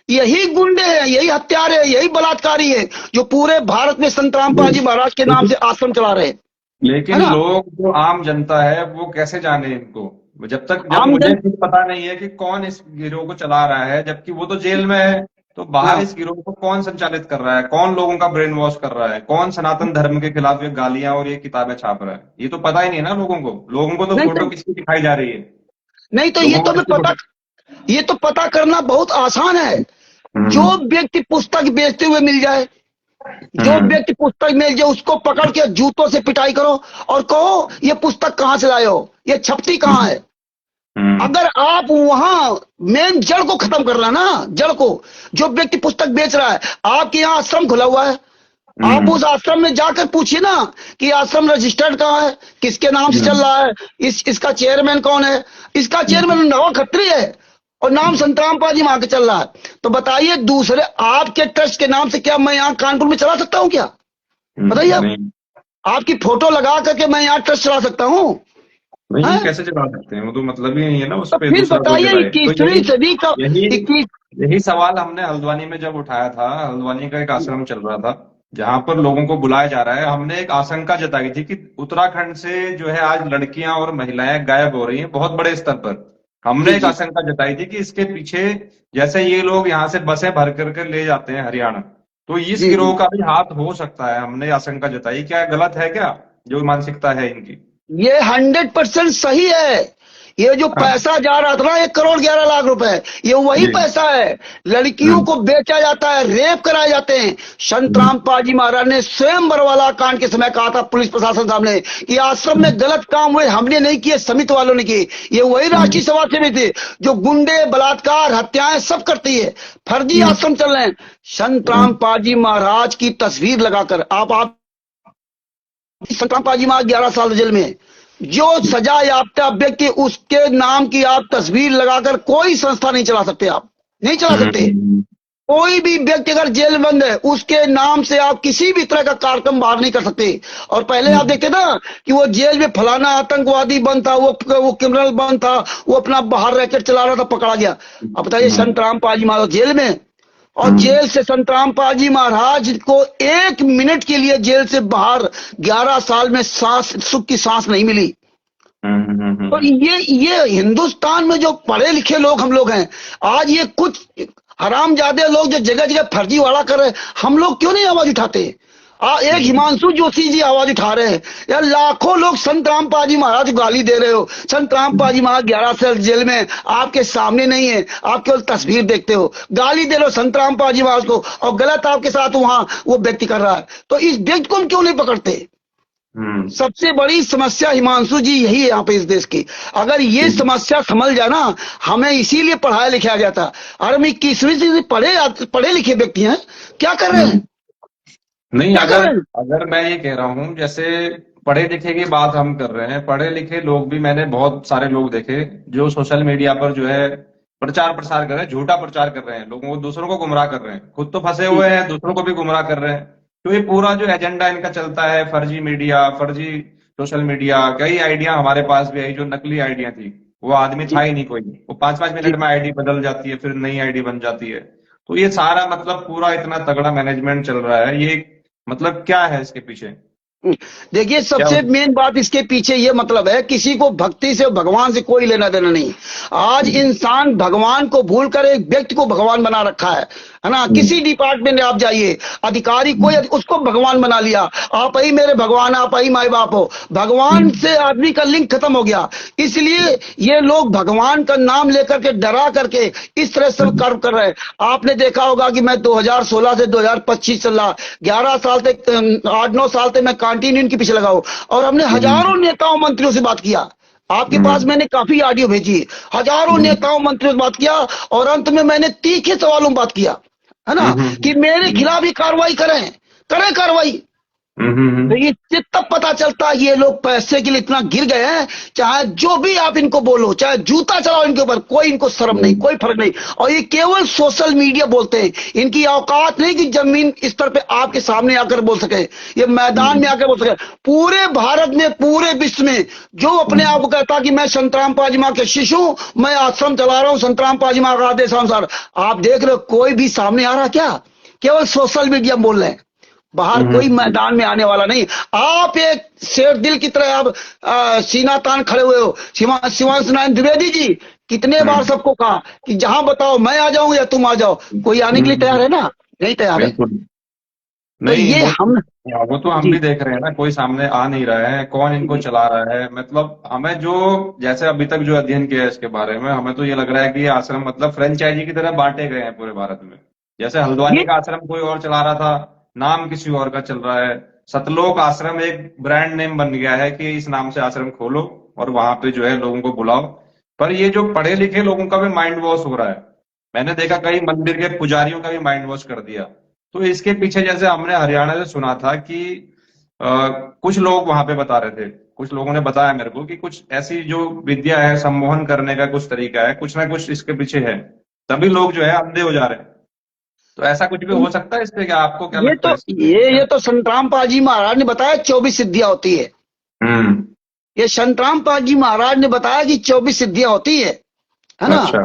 यही गुंडे हैं, यही हत्यारे हैं, यही बलात्कारी है जो पूरे भारत में संत रामपाल जी महाराज के नाम से आश्रम चला रहे हैं। लेकिन लोग, जो आम जनता है, वो कैसे जाने इनको? जब मुझे आमदन खुद पता नहीं है कि कौन इस गिरोह को चला रहा है, जबकि वो तो जेल में है, तो बाहर हाँ इस गिरोह को कौन संचालित कर रहा है? कौन लोगों का ब्रेन वॉश कर रहा है? कौन सनातन धर्म के खिलाफ ये गालियां और ये किताबें छाप रहा है? ये तो पता ही नहीं है ना लोगों को। लोगों को तो नहीं फोटो तो किसकी दिखाई जा रही है? नहीं तो लोगों को किसकी फोटो? ये तो पता करना बहुत आसान है। जो व्यक्ति पुस्तक बेचते हुए मिल जाए, जो व्यक्ति पुस्तक मिल जाए, उसको पकड़ के जूतों से पिटाई करो और कहो ये पुस्तक कहां से लाए हो, ये छपती कहां है। अगर आप वहां मेन जड़ को खत्म कर रहे ना, जड़ को, जो व्यक्ति पुस्तक बेच रहा है, आपके यहाँ आश्रम खुला हुआ है, आप उस आश्रम में जाकर पूछिए ना कि आश्रम रजिस्टर्ड कहाँ है, किसके नाम से चल रहा है, इसका चेयरमैन कौन है। इसका चेयरमैन नवा खत्री है और नाम संत रामपाल जी वहां के चल रहा है। तो बताइए दूसरे आपके ट्रस्ट के नाम से क्या मैं यहाँ कानपुर में चला सकता हूँ क्या? बताइए आप। आपकी फोटो लगा करके मैं यहाँ ट्रस्ट चला सकता हूँ? नहीं, कैसे चला सकते हैं? वो तो मतलब ही नहीं है ना उस तो पे फिर दूसरा कोई बताइए चलाए। तो 21वीं सदी का यही 21 यही सवाल हमने हल्द्वानी में जब उठाया था। हल्द्वानी का एक आश्रम चल रहा था जहां पर लोगों को बुलाया जा रहा है। हमने एक आशंका जताई थी कि उत्तराखंड से जो है आज लड़कियां और महिलाएं गायब हो रही हैं बहुत बड़े स्तर पर। हमने जी एक जी आशंका जताई थी कि इसके पीछे, जैसे ये लोग यहाँ से बसें भर करके ले जाते हैं हरियाणा, तो इस जी जी गिरोह का भी हाथ हो सकता है। हमने आशंका जताई। क्या गलत है क्या जो मानसिकता है इनकी? ये 100% सही है। ये जो हाँ पैसा जा रहा था ना 1 करोड़ 11 लाख रुपए, ये वही जी। पैसा है। लड़कियों को बेचा जाता है, रेप कराए जाते हैं। संत रामपाल जी महाराज ने स्वयं बरवाला कांड के समय कहा था पुलिस प्रशासन सामने कि आश्रम में गलत काम हुए, हमने नहीं किए, समिति वालों ने किए। ये वही राष्ट्रीय सभा समिति जो गुंडे, बलात्कार, हत्याएं सब करती है। फर्जी आश्रम चल रहे हैं। संत रामपाल जी महाराज की तस्वीर लगाकर आप संत रामपाल जी महाराज 11 साल जेल में, जो सजा याफ्ता व्यक्ति, उसके नाम की आप तस्वीर लगाकर कोई संस्था नहीं चला सकते। आप नहीं चला सकते। कोई भी व्यक्ति अगर जेल बंद है, उसके नाम से आप किसी भी तरह का कार्यक्रम बाहर नहीं कर सकते। और पहले आप देखते ना कि वो जेल में फलाना आतंकवादी बंद था, वो क्रिमिनल बंद था, वो अपना बाहर रैकेट चला रहा था, पकड़ा गया। अब बताइए संत रामपाल जी महाराज जेल में, और जेल से संत रामपाल जी महाराज को 1 मिनट के लिए जेल से बाहर 11 साल में सुख की सांस नहीं मिली। तो ये हिंदुस्तान में जो पढ़े लिखे लोग हम लोग हैं, आज ये कुछ हरामजादे लोग जो जगह जगह फर्जी वाला कर रहे हैं, हम लोग क्यों नहीं आवाज उठाते? एक हिमांशु जोशी जी आवाज उठा रहे हैं। यार लाखों लोग संत रामपाल जी महाराज को गाली दे रहे हो। संत रामपाल जी महाराज 11 साल जेल में, आपके सामने नहीं है, आप केवल तस्वीर देखते हो, गाली दे रहे हो संत रामपाल जी महाराज को, और गलत आपके साथ वहां वो व्यक्ति कर रहा है। तो इस व्यक्ति को हम क्यों नहीं पकड़ते? सबसे बड़ी समस्या हिमांशु जी यही है यहाँ पे इस देश की। अगर ये समस्या समझ जाए ना, हमें इसीलिए पढ़ाया लिखाया गया था। अरे मैं 21वीं से पढ़े लिखे व्यक्ति हैं, क्या कर रहे हैं, नहीं, क्या कर अगर रहे हैं? अगर मैं ये कह रहा हूँ, जैसे पढ़े लिखे की बात हम कर रहे हैं, पढ़े लिखे लोग भी मैंने बहुत सारे लोग देखे जो सोशल मीडिया पर जो है प्रचार प्रसार कर रहे हैं, झूठा प्रचार कर रहे हैं, लोगों को, दूसरों को गुमराह कर रहे हैं, खुद तो फंसे हुए हैं, दूसरों को भी गुमराह कर रहे हैं। तो ये पूरा जो एजेंडा इनका चलता है, फर्जी मीडिया, फर्जी सोशल मीडिया, कई आइडिया हमारे पास भी आई जो नकली आइडिया थी, वो आदमी था ही नहीं कोई, वो 5-5 मिनट में आईडी बदल जाती है, फिर नई आईडी बन जाती है। तो ये सारा मतलब पूरा इतना तगड़ा मैनेजमेंट चल रहा है, ये मतलब क्या है इसके पीछे? देखिए, क्या? सबसे मेन बात इसके पीछे ये मतलब है, किसी को भक्ति से, भगवान से कोई लेना देना नहीं। आज इंसान भगवान को भूलकर एक व्यक्ति को भगवान बना रखा है ना। किसी डिपार्टमेंट में आप जाइए, अधिकारी कोई उसको भगवान बना लिया, आप ही मेरे भगवान, आप ही माई बाप हो। भगवान से आदमी का लिंक खत्म हो गया। इसलिए ये लोग भगवान का नाम लेकर के, डरा करके इस तरह से कर्म कर रहे हैं। आपने देखा होगा कि मैं 2016 से 2025 चल रहा, 11 साल तक, 8-9 साल तक मैं कंटिन्यू इनके पीछे लगा हूं, और हमने हजारों नेताओं मंत्रियों से बात किया। आपके पास मैंने काफी ऑडियो भेजी, हजारों नेताओं मंत्रियों से बात किया, और अंत में मैंने तीखे सवालों में बात किया, है ना, कि मेरे खिलाफ ही कार्रवाई करें, करें कार्रवाई। तो इससे तब पता चलता है ये लोग पैसे के लिए इतना गिर गए हैं। चाहे जो भी आप इनको बोलो, चाहे जूता चलाओ इनके ऊपर, कोई इनको शर्म नहीं, कोई फर्क नहीं। और ये केवल सोशल मीडिया बोलते हैं, इनकी औकात नहीं कि जमीन स्तर पे आपके सामने आकर बोल सके, ये मैदान में आकर बोल सके। पूरे भारत में, पूरे विश्व में जो अपने आप को कहता कि मैं संतराम पाजीमा के शिशु, मैं आश्रम चला रहा हूं संतराम पाजीमा का आदेशानुसार, आप देख रहे हो कोई भी सामने आ रहा क्या? केवल सोशल मीडिया बोल रहे हैं, बाहर कोई मैदान में आने वाला नहीं। आप एक शेर दिल की तरह आप सीना तान खड़े हुए हो। शिवांश नारायण द्विवेदी जी कितने बार सबको कहा कि जहां बताओ मैं आ जाऊं या तुम आ जाओ, कोई आने के लिए तैयार है ना? नहीं तैयार है। तो नहीं, ये वो तो हम भी देख रहे हैं ना, कोई सामने आ नहीं रहा है, कौन इनको चला रहा है। मतलब हमें जो, जैसे अभी तक जो अध्ययन किया है इसके बारे में, हमें तो ये लग रहा है कि ये आश्रम मतलब फ्रेंचाइजी की तरह बांटे गए हैं पूरे भारत में। जैसे हल्द्वानी का आश्रम कोई और चला रहा था, नाम किसी और का चल रहा है। सतलोक आश्रम एक ब्रांड नेम बन गया है कि इस नाम से आश्रम खोलो और वहां पे जो है लोगों को बुलाओ। पर ये जो पढ़े लिखे लोगों का भी माइंड वॉश हो रहा है। मैंने देखा कई मंदिर के पुजारियों का भी माइंड वॉश कर दिया। तो इसके पीछे, जैसे हमने हरियाणा से सुना था कि कुछ लोग वहां पे बता रहे थे, कुछ लोगों ने बताया मेरे को कि कुछ ऐसी जो विद्या है, सम्मोहन करने का कुछ तरीका है, कुछ ना कुछ इसके पीछे है, तभी लोग जो है अंधे हो जा रहे हैं। तो ऐसा कुछ भी हो सकता है इससे? क्या आपको क्या ये लगता तो है इससे? ये तो संतराम पाजी महाराज ने बताया 24 सिद्धियां होती है। हम्म। ये संतराम पाजी महाराज ने बताया कि 24 सिद्धियां होती है ना। अच्छा।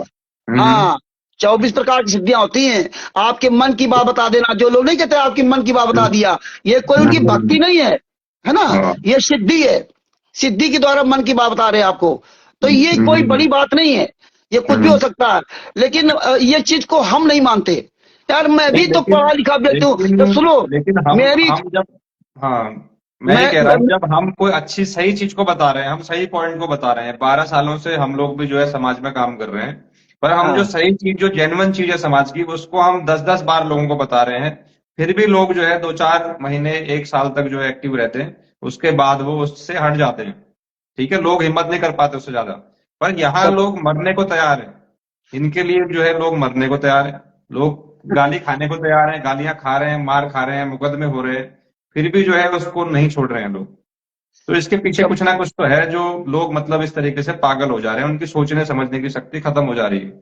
हाँ, 24 प्रकार की सिद्धियां होती हैं। आपके मन की बात बता देना, जो लोग नहीं कहते आपकी मन की बात बता दिया, ये कोई उनकी भक्ति नहीं है ना, हाँ। ये सिद्धि है। सिद्धि के द्वारा मन की बात बता रहे हैं आपको। तो ये कोई बड़ी बात नहीं है, ये कुछ भी हो सकता है। लेकिन ये चीज को हम नहीं मानते यार। मैं भी तो पढ़ा लिखा व्यक्ति हूँ। तो सुनो, लेकिन मेरी हम जब, हाँ, मैं ये कह रहा हूँ, जब हम कोई अच्छी सही चीज को बता रहे हैं, हम सही पॉइंट को बता रहे हैं, 12 सालों से हम लोग भी जो है समाज में काम कर रहे हैं, पर हम जो सही चीज, जो जेन्युइन चीज है समाज की, उसको हम 10-10 बार लोगों को बता रहे हैं, फिर भी लोग जो है 2-4 महीने, 1 साल तक जो है एक्टिव रहते हैं, उसके बाद वो उससे हट जाते हैं। ठीक है, लोग हिम्मत नहीं कर पाते उससे ज्यादा। पर यहाँ लोग मरने को तैयार है, इनके लिए जो है लोग मरने को तैयार है, लोग गाली खाने को तैयार है, गालियां खा रहे हैं, मार खा रहे हैं, मुकदमे हो रहे हैं, फिर भी जो है उसको नहीं छोड़ रहे हैं लोग। तो इसके पीछे कुछ ना कुछ तो है, जो लोग मतलब इस तरीके से पागल हो जा रहे हैं, उनकी सोचने समझने की शक्ति खत्म हो जा रही है।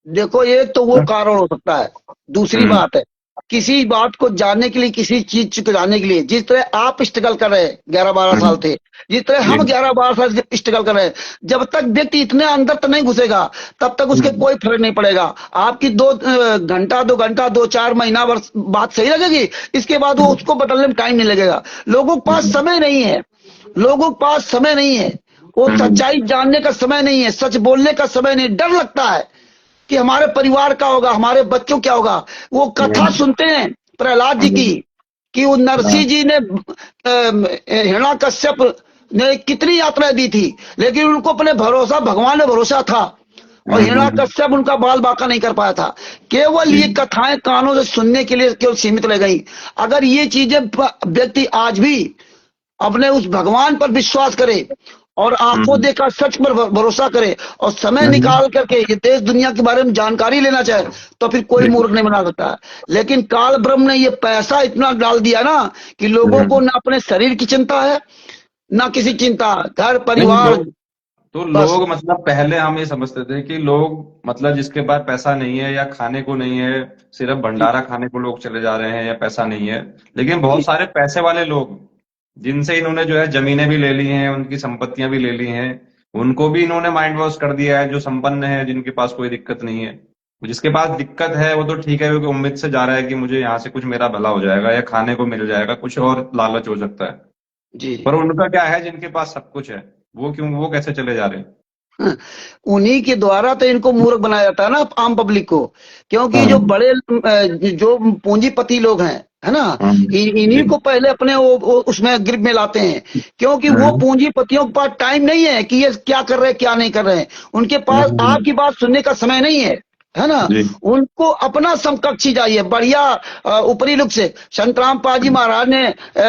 देखो, एक तो वो कारण हो सकता है। दूसरी बात है, किसी बात को जानने के लिए, किसी चीज को जानने के लिए, जिस तरह आप स्ट्रगल कर रहे हैं 11-12 साल थे, जिस तरह हम 11-12 साल से स्ट्रगल कर रहे हैं, जब तक व्यक्ति इतने अंदर तक नहीं घुसेगा, तब तक उसके कोई फर्क नहीं पड़ेगा। आपकी 2 घंटा, 2 घंटा, 2-4 महीना वर्ष बात सही लगेगी, इसके बाद वो उसको बदलने में टाइम नहीं लगेगा। लोगों के पास समय नहीं है, लोगों के पास समय नहीं है, वो सच्चाई जानने का समय नहीं है, सच बोलने का समय नहीं। डर लगता है कि हमारे परिवार का होगा, हमारे बच्चों क्या होगा। वो कथा सुनते हैं प्रहलाद जी की, कि वो नरसिंह जी ने हिरण्याकश्यप ने कितनी यात्राएं दी थी, लेकिन उनको अपने भरोसा, भगवान में भरोसा था, और हिरण्याकश्यप उनका बाल बांका नहीं कर पाया था। केवल ये कथाएं कानों से सुनने के लिए केवल सीमित रह गई। अगर ये चीजें व्यक्ति आज भी अपने उस भगवान पर विश्वास करे और आंखों देखा सच पर भरोसा करे और समय निकाल करके ये देश दुनिया के बारे में जानकारी लेना चाहे, तो फिर कोई मूर्ख नहीं बना सकता है। लेकिन काल ब्रह्म ने ये पैसा इतना डाल दिया ना कि लोगों को ना अपने शरीर की चिंता है, ना किसी चिंता, घर नहीं परिवार, लोग, तो बस। लोग मतलब पहले हम ये समझते थे कि लोग मतलब जिसके पास पैसा नहीं है या खाने को नहीं है, सिर्फ जी भंडारा खाने को लोग चले जा रहे हैं या पैसा नहीं है। लेकिन बहुत जी सारे पैसे वाले लोग जिनसे इन्होंने जो है जमीनें भी ले ली हैं, उनकी संपत्तियां भी ले ली हैं, उनको भी इन्होंने माइंड वॉश कर दिया है। जो संपन्न है, जिनके पास कोई दिक्कत नहीं है, जिसके पास दिक्कत है वो तो ठीक है, क्योंकि उम्मीद से जा रहा है कि मुझे यहाँ से कुछ मेरा भला हो जाएगा या खाने को मिल जाएगा, कुछ और लालच हो सकता है। जी। पर उनका क्या है जिनके पास सब कुछ है, वो क्यों, वो कैसे चले जा रहे हैं? हाँ, उन्हीं के द्वारा तो इनको मूर्ख बनाया जाता है ना आम पब्लिक को, क्योंकि जो हाँ बड़े जो पूंजीपति लोग हैं, है ना, हाँ इन्हीं जी। को पहले अपने वो उसमें ग्रिप में लाते हैं, क्योंकि वो हम्म, पूंजीपतियों के पास टाइम नहीं है कि ये क्या कर रहे हैं क्या नहीं कर रहे हैं। उनके पास हम्म, आपकी बात सुनने का समय नहीं है ना। जी। उनको अपना समकक्षी चाहिए बढ़िया ऊपरी लुक से। संतराम पाजी महाराज ने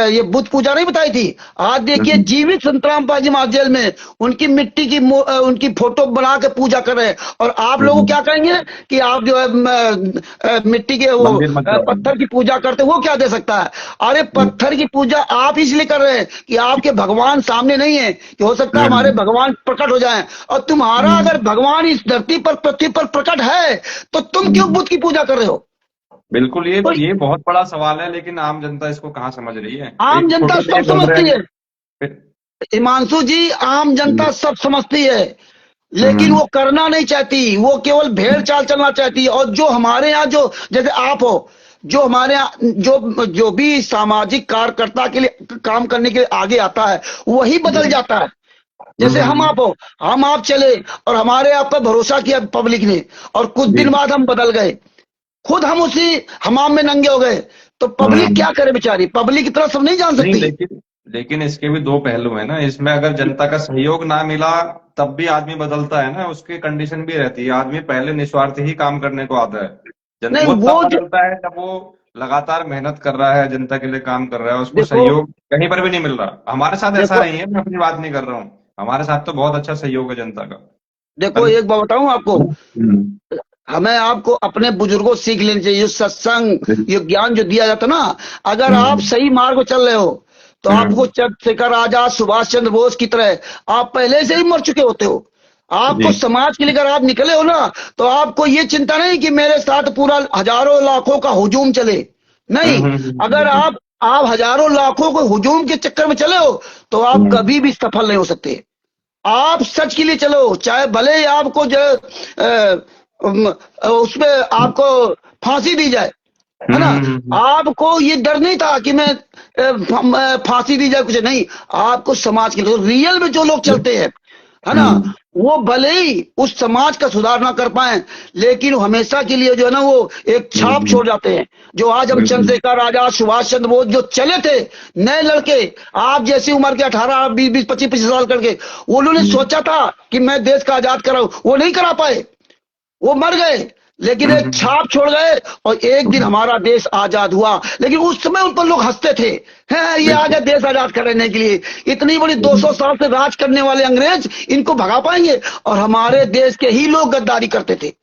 ये बुद्ध पूजा नहीं बताई थी। आज देखिए हम्म, जीवित संतराम पाजी महाराज जेल में उनकी मिट्टी की उनकी फोटो बना के पूजा कर रहे हैं, और आप लोग हम्म, क्या कहेंगे कि आप जो है मिट्टी के वो मंदिर मत जाओ। पत्थर की पूजा करते, वो क्या दे सकता है। अरे हम्म, पत्थर की पूजा आप इसलिए कर रहे हैं कि आपके भगवान सामने नहीं है, कि हो सकता है हमारे हम्म, भगवान प्रकट हो जाएं, और तुम्हारा अगर हम्म, भगवान इस धरती पर पृथ्वी पर प्रकट है तो तुम क्यों हम्म। बुद्ध की पूजा कर रहे हो। बिल्कुल, तो ये बहुत बड़ा सवाल है, लेकिन आम जनता इसको कहाँ समझ रही है। आम एक जनता छोटे से सब घूम रहे समझती है, हैं। हिमांशु जी, आम जनता सब समझती है, लेकिन हम्म, वो करना नहीं चाहती, वो केवल भेड़ चाल चलना चाहती है। और जो हमारे यहाँ जो जैसे आप हो, जो हमारे यहाँ जो भी सामाजिक कार्यकर्ता के लिए काम करने के लिए आगे आता है वही बदल जाता है। जैसे हम हम्म, आप हो, हम आप चले और हमारे आप पर भरोसा किया पब्लिक ने, और कुछ जी। दिन बाद हम बदल गए, खुद हम उसी हमाम में नंगे हो गए, तो पब्लिक हम्म, क्या करे बेचारी, पब्लिक इतना सब नहीं जान नहीं सकती। लेकिन इसके भी दो पहलू है ना। इसमें अगर जनता का सहयोग ना मिला तब भी आदमी बदलता है ना, उसकी कंडीशन भी रहती है। आदमी पहले निस्वार्थ ही काम करने को आता है। नहीं वो तब वो जो, बदलता है जब वो लगातार मेहनत कर रहा है, जनता के लिए काम कर रहा है, उसको देखो सहयोग कहीं पर भी नहीं मिल रहा। हमारे साथ ऐसा देखो नहीं है, मैं अपनी बात नहीं कर रहा हूँ। हमारे साथ तो बहुत अच्छा सहयोग है जनता का। देखो कल। एक बात बताऊं आपको, हमें आपको अपने बुजुर्गों से सीख लेनी चाहिए। ये सत्संग, ये ज्ञान जो दिया जाता ना, अगर आप हम्म, सही मार्ग पर चल रहे हो तो आपको हम्म, चंद्रशेखर आजाद, सुभाष चंद्र बोस की तरह आप पहले से ही मर चुके होते हो। आपको जी। समाज के लिए अगर आप निकले हो ना, तो आपको ये चिंता नहीं कि मेरे साथ पूरा हजारों लाखों का हुजूम चले। नहीं, अगर आप हजारों लाखों को हुजूम के चक्कर में चले हो तो आप हम्म, कभी भी सफल नहीं हो सकते। आप सच के लिए चलो, चाहे भले ही आपको जो उसमें आपको फांसी दी जाए, है ना। आपको ये डर नहीं था कि मैं फांसी दी जाए, कुछ नहीं। आपको समाज के लिए रियल में जो लोग चलते हैं, है ना, हम्म, वो भले ही उस समाज का सुधार ना कर पाए, लेकिन वो हमेशा के लिए जो है ना वो एक छाप छोड़ जाते हैं। जो आज हम बिल्कुल। चंद्रशेखर आजाद, सुभाष चंद्र बोस जो चले थे, नए लड़के, आप जैसी उम्र के 18 20 20 25 25 साल करके, वो उन्होंने सोचा था कि मैं देश का आजाद कराऊं, वो नहीं करा पाए, वो मर गए, लेकिन एक छाप छोड़ गए, और एक दिन हमारा देश आजाद हुआ। लेकिन उस समय उन पर लोग हंसते थे, हैं ये आ गए बिल्कुल। देश आजाद करने के लिए, इतनी बड़ी 200 साल से राज करने वाले अंग्रेज इनको भगा पाएंगे। और हमारे देश के ही लोग गद्दारी करते थे,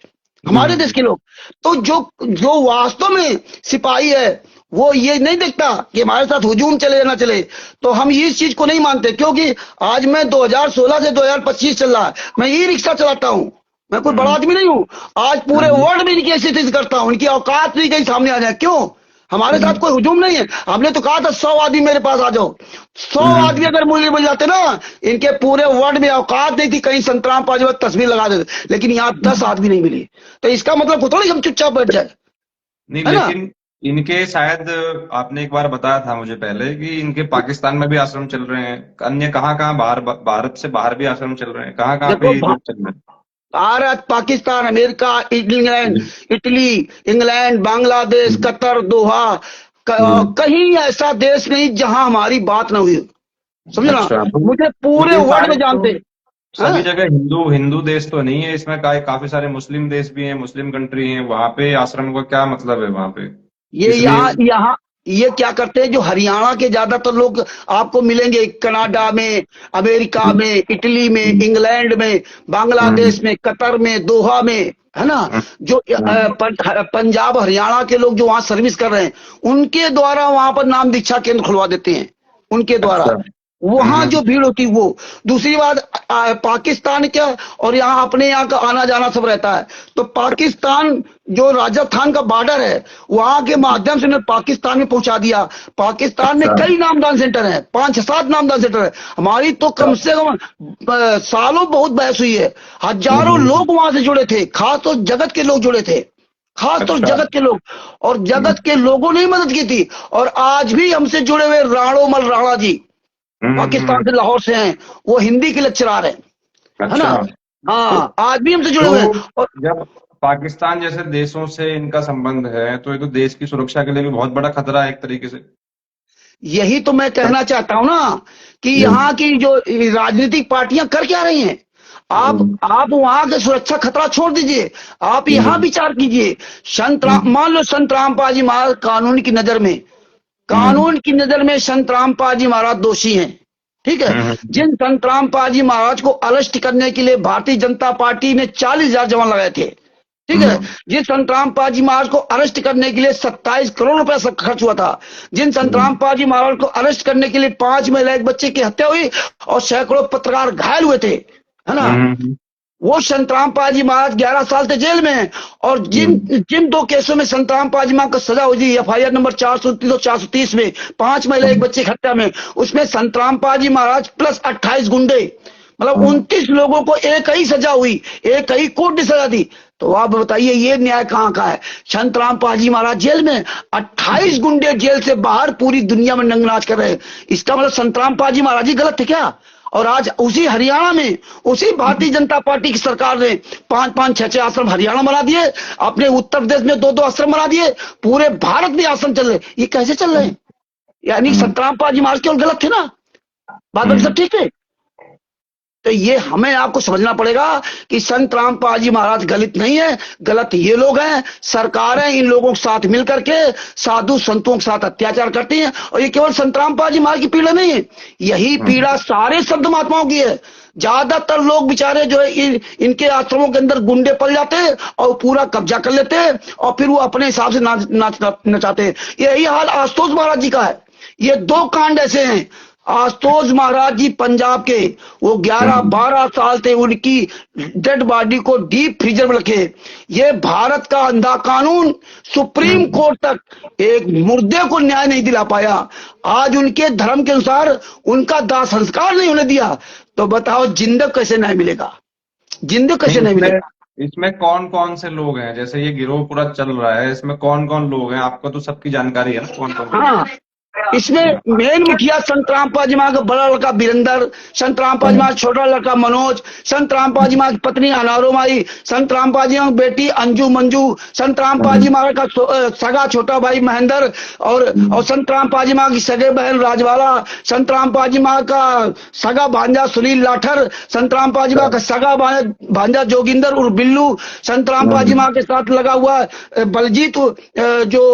हमारे देश के लोग। तो जो जो वास्तव में सिपाही है, वो ये नहीं देखता कि हमारे साथ हुजूम चले या ना चले। तो हम इस चीज को नहीं मानते, क्योंकि आज मैं 2016 से 2025 चल रहा है, मैं ई रिक्शा चलाता हूं, मैं कोई बड़ा आदमी नहीं हूं। आज पूरे वर्ल्ड में इनकी स्थिति करता हूं, इनकी औकात नहीं कहीं सामने आ जाए। क्यों? हमारे साथ कोई हुजूम नहीं है। हमने तो कहा था 100 आदमी मेरे पास आ जाओ, 100 आदमी अगर मुझे मिल जाते ना, इनके पूरे वर्ल्ड में औकात नहीं थी कहीं संतराम पाजी तस्वीर लगा देते, लेकिन यहाँ 10 आदमी नहीं मिली। तो इसका मतलब थोड़ी हम चुपचाप बैठ जाए, नहीं है ना। लेकिन इनके शायद, आपने एक बार बताया था मुझे पहले कि इनके पाकिस्तान में भी आश्रम चल रहे हैं, अन्य कहाँ कहाँ बाहर, भारत से बाहर भी आश्रम चल रहे हैं, कहाँ कहाँ पे देखो ये लोग चल रहे भारत, पाकिस्तान, अमेरिका, इंग्लैंड, हैं? इटली, इंग्लैंड, बांग्लादेश, कतर, दोहा, हम्म, कहीं ऐसा देश नहीं जहां हमारी बात ना हुई, समझे ना। अच्छा। तो मुझे पूरे लेकिन वर्ल्ड में शायद तो जानते हैं, सभी हाँ? जगह हिंदू हिंदू देश तो नहीं है इसमें, काफी सारे मुस्लिम देश भी हैं, मुस्लिम कंट्री हैं, वहां पे आश्रम का क्या मतलब है वहां पे, ये किस लिए? यहाँ यहाँ ये क्या करते हैं, जो हरियाणा के ज्यादातर लोग आपको मिलेंगे कनाडा में, अमेरिका में, इटली में, इंग्लैंड में, बांग्लादेश में, कतर में, दोहा में, है ना, जो पंजाब हरियाणा के लोग जो वहां सर्विस कर रहे हैं, उनके द्वारा वहां पर नाम दीक्षा केंद्र खुलवा देते हैं, उनके द्वारा अच्छा। वहां जो भीड़ होती है वो। दूसरी बात, पाकिस्तान क्या, और यहाँ अपने यहाँ का आना जाना सब रहता है, तो पाकिस्तान जो राजस्थान का बॉर्डर है वहां के माध्यम से उन्हें पाकिस्तान में पहुंचा दिया। पाकिस्तान में कई नामदान सेंटर हैं, 5-7 नामदान सेंटर है। हमारी तो कम से कम सालों बहुत बहस हुई है, हजारों लोग वहां से जुड़े थे, खास तौर जगत के लोग जुड़े थे, खास तौर जगत के लोग, और जगत के लोगों ने ही मदद की थी। और आज भी हमसे जुड़े हुए राणोमल राणा जी पाकिस्तान से, लाहौर से हैं, वो हिंदी के लेक्चरार हैं, है ना। हाँ, आज भी हमसे जुड़े हुए हैं। और जब पाकिस्तान जैसे देशों से इनका संबंध है तो ये तो देश की सुरक्षा के लिए भी बहुत बड़ा खतरा है एक तरीके से। यही तो मैं कहना चाहता हूं ना, कि यहाँ की जो राजनीतिक पार्टियां कर क्या रही हैं। आप वहां के सुरक्षा खतरा छोड़ दीजिए, आप यहाँ विचार कीजिए। मान लो संत रामपाल जी महाराज कानून की नजर में, संत रामपाल जी महाराज दोषी हैं, ठीक है। जिन संत रामपाल जी महाराज को अरेस्ट करने के लिए भारतीय जनता पार्टी ने 40,000 जवान लगाए थे, ठीक है। जिस संत रामपाल जी महाराज को अरेस्ट करने के लिए 27 करोड़ रुपया खर्च हुआ था, जिन संत रामपाल जी महाराज को अरेस्ट करने के लिए 5 महिला एक बच्चे की हत्या हुई और सैकड़ों पत्रकार घायल हुए थे, है ना, वो संत रामपाल जी महाराज 11 साल से जेल में हैं। और जिन 2 केसों में संत रामपाल जी महाराज को सजा हुई, FIR नंबर 429 और 430 में, 5 महिला एक बच्चे की हत्या में, उसमें संत रामपाल जी महाराज प्लस 28 गुंडे, मतलब 29 लोगों को एक ही सजा हुई, एक ही कोर्ट ने सजा दी। तो आप बताइए ये न्याय कहाँ का है। संत रामपाल जी महाराज जेल में, 28 गुंडे जेल से बाहर पूरी दुनिया में नंगनाच कर रहे हैं। इसका मतलब संत रामपाल जी महाराज जी गलत थे क्या। और आज उसी हरियाणा में, उसी भारतीय जनता पार्टी की सरकार ने 5-5, 6-6 आश्रम हरियाणा बना दिए, अपने उत्तर प्रदेश में 2-2 आश्रम बना दिए, पूरे भारत में आश्रम चल रहे। ये कैसे चल रहे हैं। यानी संत रामपाल जी महाराज केवल गलत थे ना, बात बाकी सब ठीक है। तो ये हमें आपको समझना पड़ेगा कि संत रामपाल जी महाराज गलत नहीं है, गलत ये लोग हैं, सरकारें इन लोगों के साथ मिलकर के साधु संतों के साथ अत्याचार करती हैं। और ये केवल संत रामपाल जी महाराज की पीड़ा नहीं है, यही पीड़ा सारे संत महात्माओं की है। ज्यादातर लोग बेचारे जो है इनके आश्रमों के अंदर गुंडे पल जाते हैं और पूरा कब्जा कर लेते हैं और फिर वो अपने हिसाब से नचाते हैं। यही हाल आशुतोष महाराज जी का है। ये 2 कांड ऐसे हैं। आशुतोष महाराज जी पंजाब के, वो 11-12 साल थे, उनकी डेड बॉडी को डीप फ्रीजर में रखे। ये भारत का अंधा कानून सुप्रीम कोर्ट तक एक मुर्दे को न्याय नहीं दिला पाया। आज उनके धर्म के अनुसार उनका दाह संस्कार नहीं होने दिया, तो बताओ जिंदा कैसे न्याय मिलेगा, जिंदा कैसे नहीं मिलेगा। इसमें कौन कौन से लोग हैं, जैसे ये गिरोह पूरा चल रहा है, इसमें कौन कौन लोग हैं, आपको तो सबकी जानकारी है ना, कौन कौन। हाँ, इसमें मेन मुखिया संत रामपाल जी महाराज का बड़ा लड़का वीरेंद्र, संत रामपाल जी महाराज छोटा लड़का मनोज, संत रामपाल जी महाराज की पत्नी अनारो माई, संत रामपाल जी महाराज बेटी अंजू मंजू, संत रामपाल जी महाराज का सगा छोटा भाई महेंद्र, और संत रामपाल जी महाराज की सगे बहन राजवाला, संत रामपाल जी महाराज का सगा भांजा सुनील लाठर, संत रामपाल जी महाराज का सगा भांजा जोगिंदर उर्फ बिल्लू, संत रामपाल जी महाराज के साथ लगा हुआ बलजीत जो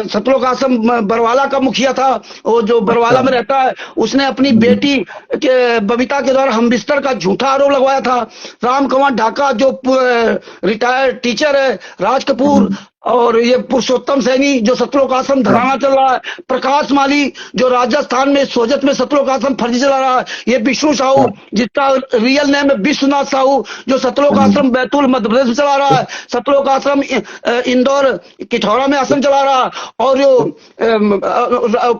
सतलोक आश्रम बरवाला का मुखिया था, वो जो बरवाला में रहता है, उसने अपनी बेटी के बबीता के द्वारा हम बिस्तर का झूठा आरोप लगवाया था। राम कंवर ढाका जो रिटायर्ड टीचर है, राज कपूर, और ये पुरुषोत्तम सैनी जो सतलोक आश्रम धराना चल रहा है, प्रकाश माली जो राजस्थान में सोजत में सतलोक आश्रम फर्जी चला रहा है, ये विष्णु साहू जिसका रियल नेम है विश्वनाथ साहू जो सतलोक आश्रम बैतूल मध्य प्रदेश में चला रहा है, सतलोक आश्रम इंदौर किठौरा में आश्रम चला रहा है, और जो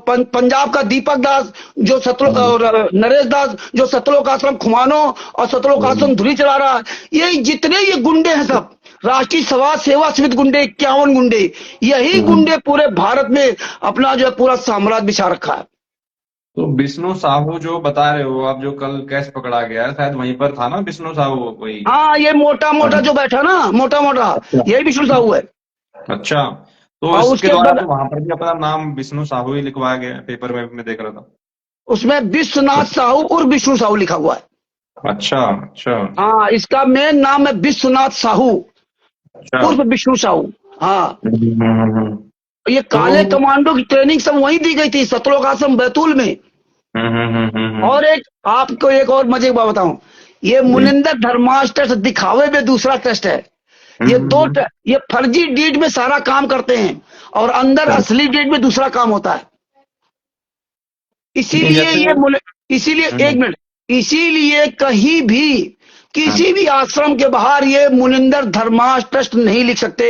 पंजाब का दीपक दास जो सतलोक, और नरेश दास जो सतलोक आश्रम खुमानो और सतलोक आश्रम धुरी चला रहा है। ये जितने ये गुंडे हैं सब राष्ट्रीय समाज सेवा समिति गुंडे, 51 गुंडे, यही गुंडे पूरे भारत में अपना जो है पूरा साम्राज्य बिछा रखा है। तो विष्णु साहू जो बता रहे हो आप, जो कल केस पकड़ा गया है, शायद वहीं पर था ना विष्णु साहू वही। हाँ, ये मोटा मोटा जो बैठा ना, मोटा मोटा यही विष्णु साहू है। अच्छा, तो उसके द्वारा तो वहां पर भी अपना नाम विष्णु साहू ही लिखवाया गया है, पेपर में मैं देख रहा था। उसमें विश्वनाथ साहू और विष्णु साहू लिखा हुआ है। अच्छा अच्छा। हाँ, इसका मेन नाम है विश्वनाथ साहू उर्फ विष्णु साहू। हाँ, ये तो काले कमांडो की ट्रेनिंग सब वहीं दी गई थी, सतलोक आश्रम बैतूल में। और एक आपको एक और मजे की बात बताऊं, ये जी। मुनिंदर धर्माश ट्रस्ट दिखावे में दूसरा ट्रस्ट है। ये ये फर्जी डीड में सारा काम करते हैं और अंदर सही। असली डीड में दूसरा काम होता है। नहीं इसीलिए जैसे इसीलिए एक हम्म, मिनट, इसीलिए कहीं भी हम्म, किसी भी आश्रम के बाहर ये मुनिंदर धर्माश ट्रस्ट नहीं लिख सकते,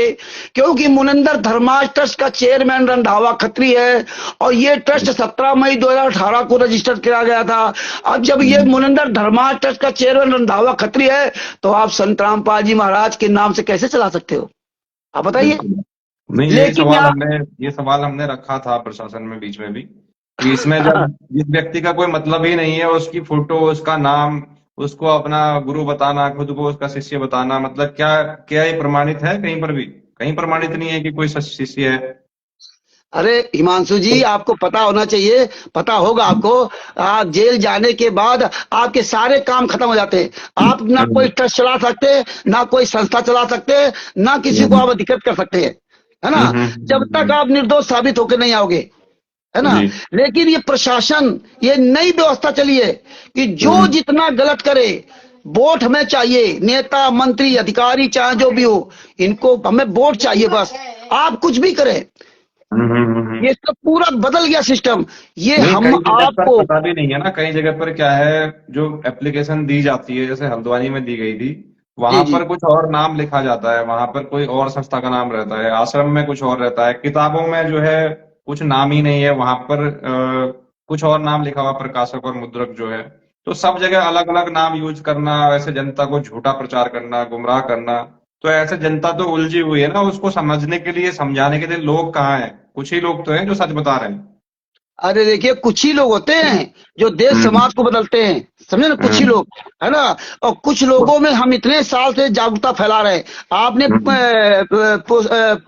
क्योंकि मुनिंदर धर्माश ट्रस्ट का चेयरमैन रंधावा खत्री है और ये ट्रस्ट 17 मई 2018 को रजिस्टर किया गया था। अब जब ये हम्म, मुनिंदर धर्माश ट्रस्ट का चेयरमैन रंधावा खत्री है, तो आप संत रामपाल जी महाराज के नाम से कैसे चला सकते हो? आप बताइए। बिल्कुल। नहीं यही लेकिन सवाल यहाँ हमने ये सवाल हमने रखा था प्रशासन में बीच में भी, कि इसमें जब जिस व्यक्ति का कोई मतलब ही नहीं है, उसकी फोटो, उसका नाम, उसको अपना गुरु बताना, खुद को उसका शिष्य बताना, मतलब क्या क्या ये प्रमाणित है? कहीं पर भी कहीं प्रमाणित नहीं है कि कोई शिष्य है। अरे हिमांशु जी, आपको पता होना चाहिए, पता होगा आपको। आप जेल जाने के बाद आपके सारे काम खत्म हो जाते हैं। आप ना कोई हम्म, ट्रस्ट चला सकते, ना कोई संस्था चला सकते, ना किसी को हम्म, आप अधिकृत कर सकते हैं, है ना, हम्म, जब तक आप निर्दोष साबित होकर नहीं आओगे, है ना। जी। लेकिन ये प्रशासन, ये नई व्यवस्था चली है कि जो हम्म, जितना गलत करे, वोट हमें चाहिए, नेता मंत्री अधिकारी चाहे जो भी हो, इनको हमें वोट चाहिए बस, आप कुछ भी करें। हम्म, हम्म। ये सब पूरा बदल गया सिस्टम। ये नहीं हम कई जगह पर आपको, पता भी नहीं है ना, कई जगह पर क्या है, जो एप्लीकेशन दी जाती है, जैसे हल्द्वानी में दी गई थी, जी वहां जी पर कुछ और नाम लिखा जाता है, वहां पर कोई और संस्था का नाम रहता है, आश्रम में कुछ और रहता है, किताबों में जो है कुछ नाम ही नहीं है, वहां पर कुछ और नाम लिखा हुआ, प्रकाशक और मुद्रक जो है। तो सब जगह अलग अलग नाम यूज करना, वैसे जनता को झूठा प्रचार करना, गुमराह करना, तो ऐसे जनता तो उलझी हुई है ना, उसको समझने के लिए, समझाने के लिए लोग कहाँ हैं? कुछ ही लोग तो हैं जो सच बता रहे हैं। अरे देखिए, कुछ ही लोग होते हैं जो देश हम्म, समाज को बदलते हैं, समझे ना, कुछ ही हम्म, लोग, है ना। और कुछ लोगों में हम इतने साल से जागरूकता फैला रहे हैं। आपने हम्म,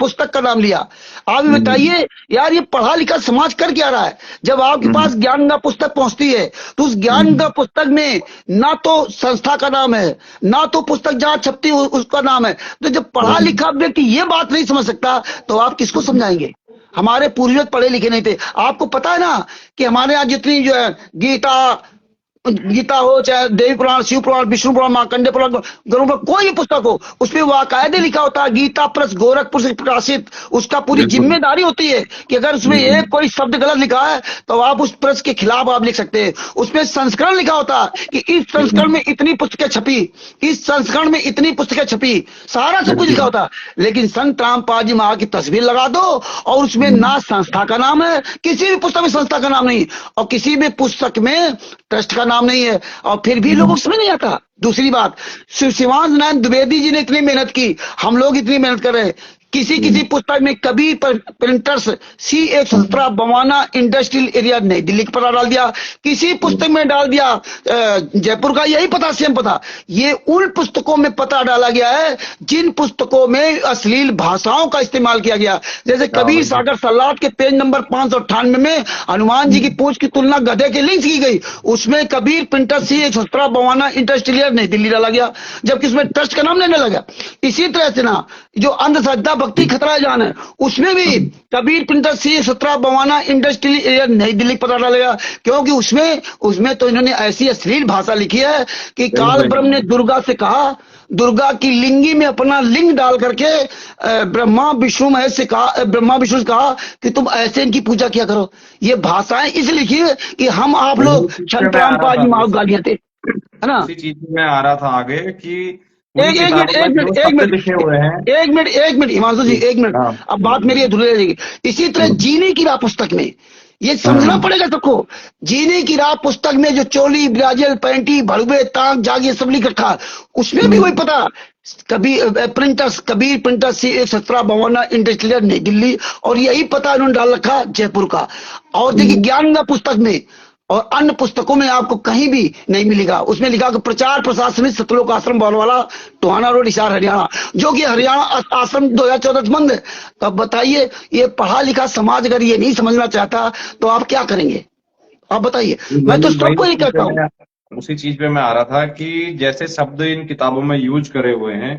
पुस्तक का नाम लिया, आप ये हम्म, बताइए यार, ये पढ़ा लिखा समाज कर क्या रहा है? जब आपके हम्म, पास ज्ञान का पुस्तक पहुंचती है, तो उस ज्ञान का हम्म, पुस्तक में ना तो संस्था का नाम है, ना तो पुस्तक जहां छपती है उसका नाम है। तो जब पढ़ा हम्म, लिखा व्यक्ति ये बात नहीं समझ सकता, तो आप किसको समझाएंगे? हमारे पूर्वज पढ़े लिखे नहीं थे। आपको पता है ना कि हमारे यहाँ जितनी जो है गीता, गीता हो चाहे देवी पुराण, शिव पुराण, विष्णु पुराण, मार्कंडे पुराण, गरुड़ पुराण, कोई भी पुस्तक हो, उसमें वाकायदे लिखा होता है गीता प्लस गोरखपुर से प्रकाशित। उसका पूरी बिल्कुल। जिम्मेदारी होती है कि अगर उसमें एक कोई शब्द गलत लिखा है, तो आप उस प्रेस के खिलाफ आप लिख सकते हैं। उसमें संस्करण लिखा होता है कि इस संस्करण में इतनी पुस्तकें छपी, इस संस्करण में इतनी पुस्तकें छपी, सारा सब कुछ लिखा बिल्कुल। होता है। लेकिन संत रामपाल जी महाराज की तस्वीर लगा दो और उसमें ना संस्था का नाम है, किसी भी पुस्तक में संस्था का नाम नहीं, और किसी भी पुस्तक में ट्रस्ट का नाम नहीं है, और फिर भी लोगों को समझ नहीं आता। दूसरी बात, शिवानंद नारायण द्विवेदी जी ने इतनी मेहनत की, हम लोग इतनी मेहनत कर रहे हैं, किसी किसी पुस्तक में Kabir printers C117 Bawana industrial area नई दिल्ली का पता डाल दिया, किसी पुस्तक में डाल दिया जयपुर का, यही पता, सेम पता। ये उन पुस्तकों में पता डाला गया है जिन पुस्तकों में अश्लील भाषाओं का इस्तेमाल किया गया। जैसे हाँ कबीर वही तो। सागर सलाद के पेज नंबर 598 में हनुमान जी की पूंछ की तुलना गधे के लिंक की गई, उसमें Kabir printer C117 Bawana industrial नई दिल्ली डाला गया, जबकि उसमें ट्रस्ट का नाम लेने लगा। इसी तरह से ना, जो अंधश्रद्धा भक्ति खतरा जान है, उसमें भी Kabir printer C117 Bawana industrial area नई दिल्ली पता डालेगा, क्योंकि उसमें उसमें तो इन्होंने ऐसी अश्लील भाषा लिखी है कि काल ब्रह्म ने दुर्गा से कहा, दुर्गा की लिंगी में अपना लिंग डाल करके ब्रह्मा विष्णु महेश से कहा, ब्रह्मा विष्णु से कहा कि तुम ऐसे इनकी पूजा किया करो। ये भाषाएं इस लिखी है कि हम आप वही लोग चीज पे संत मैं आ रहा रामपाल था, जी महाराज गालियां थे, है ना। उसी चीज में मैं आ रहा था आगे, कि पूरी एक एक मिनट किताबों में एक जो मिनट एक शब्द मिनट लिखे हुए हैं। एक मिनट हिमांशु जी, एक मिनट। हाँ। अब बात मेरी अधूरी रह जाएगी। इसी तरह जीने की राह पुस्तक में ये समझना हम्म, पड़ेगा सबको। जीने की राह पुस्तक में जो चोली ब्राजल पैंटी भड़वे ताक जाग ये सब लिख रखा, उसमें भी वही पता, Kabir printers, Kabir printer C117 Bawana industrial नई दिल्ली, और यही पता इन्होंने डाल रखा जयपुर का। और देखिए ज्ञान का पुस्तक में और अन्य पुस्तकों में आपको कहीं भी नहीं मिलेगा, उसमें लिखा कि प्रचार प्रशासनिक सतलोक आश्रम बरवाला टोहाना रोड हिसार हरियाणा, जो कि हरियाणा आश्रम 2014 से बंद है। तो अब बताइए, ये पढ़ा लिखा समाज अगर ये नहीं समझना चाहता तो आप क्या करेंगे? आप बताइए। मैं तो वही वही सबको ये चीज पे कहता हूँ। मैं उसी चीज पे मैं आ रहा था, कि जैसे शब्द इन किताबों में यूज करे हुए हैं,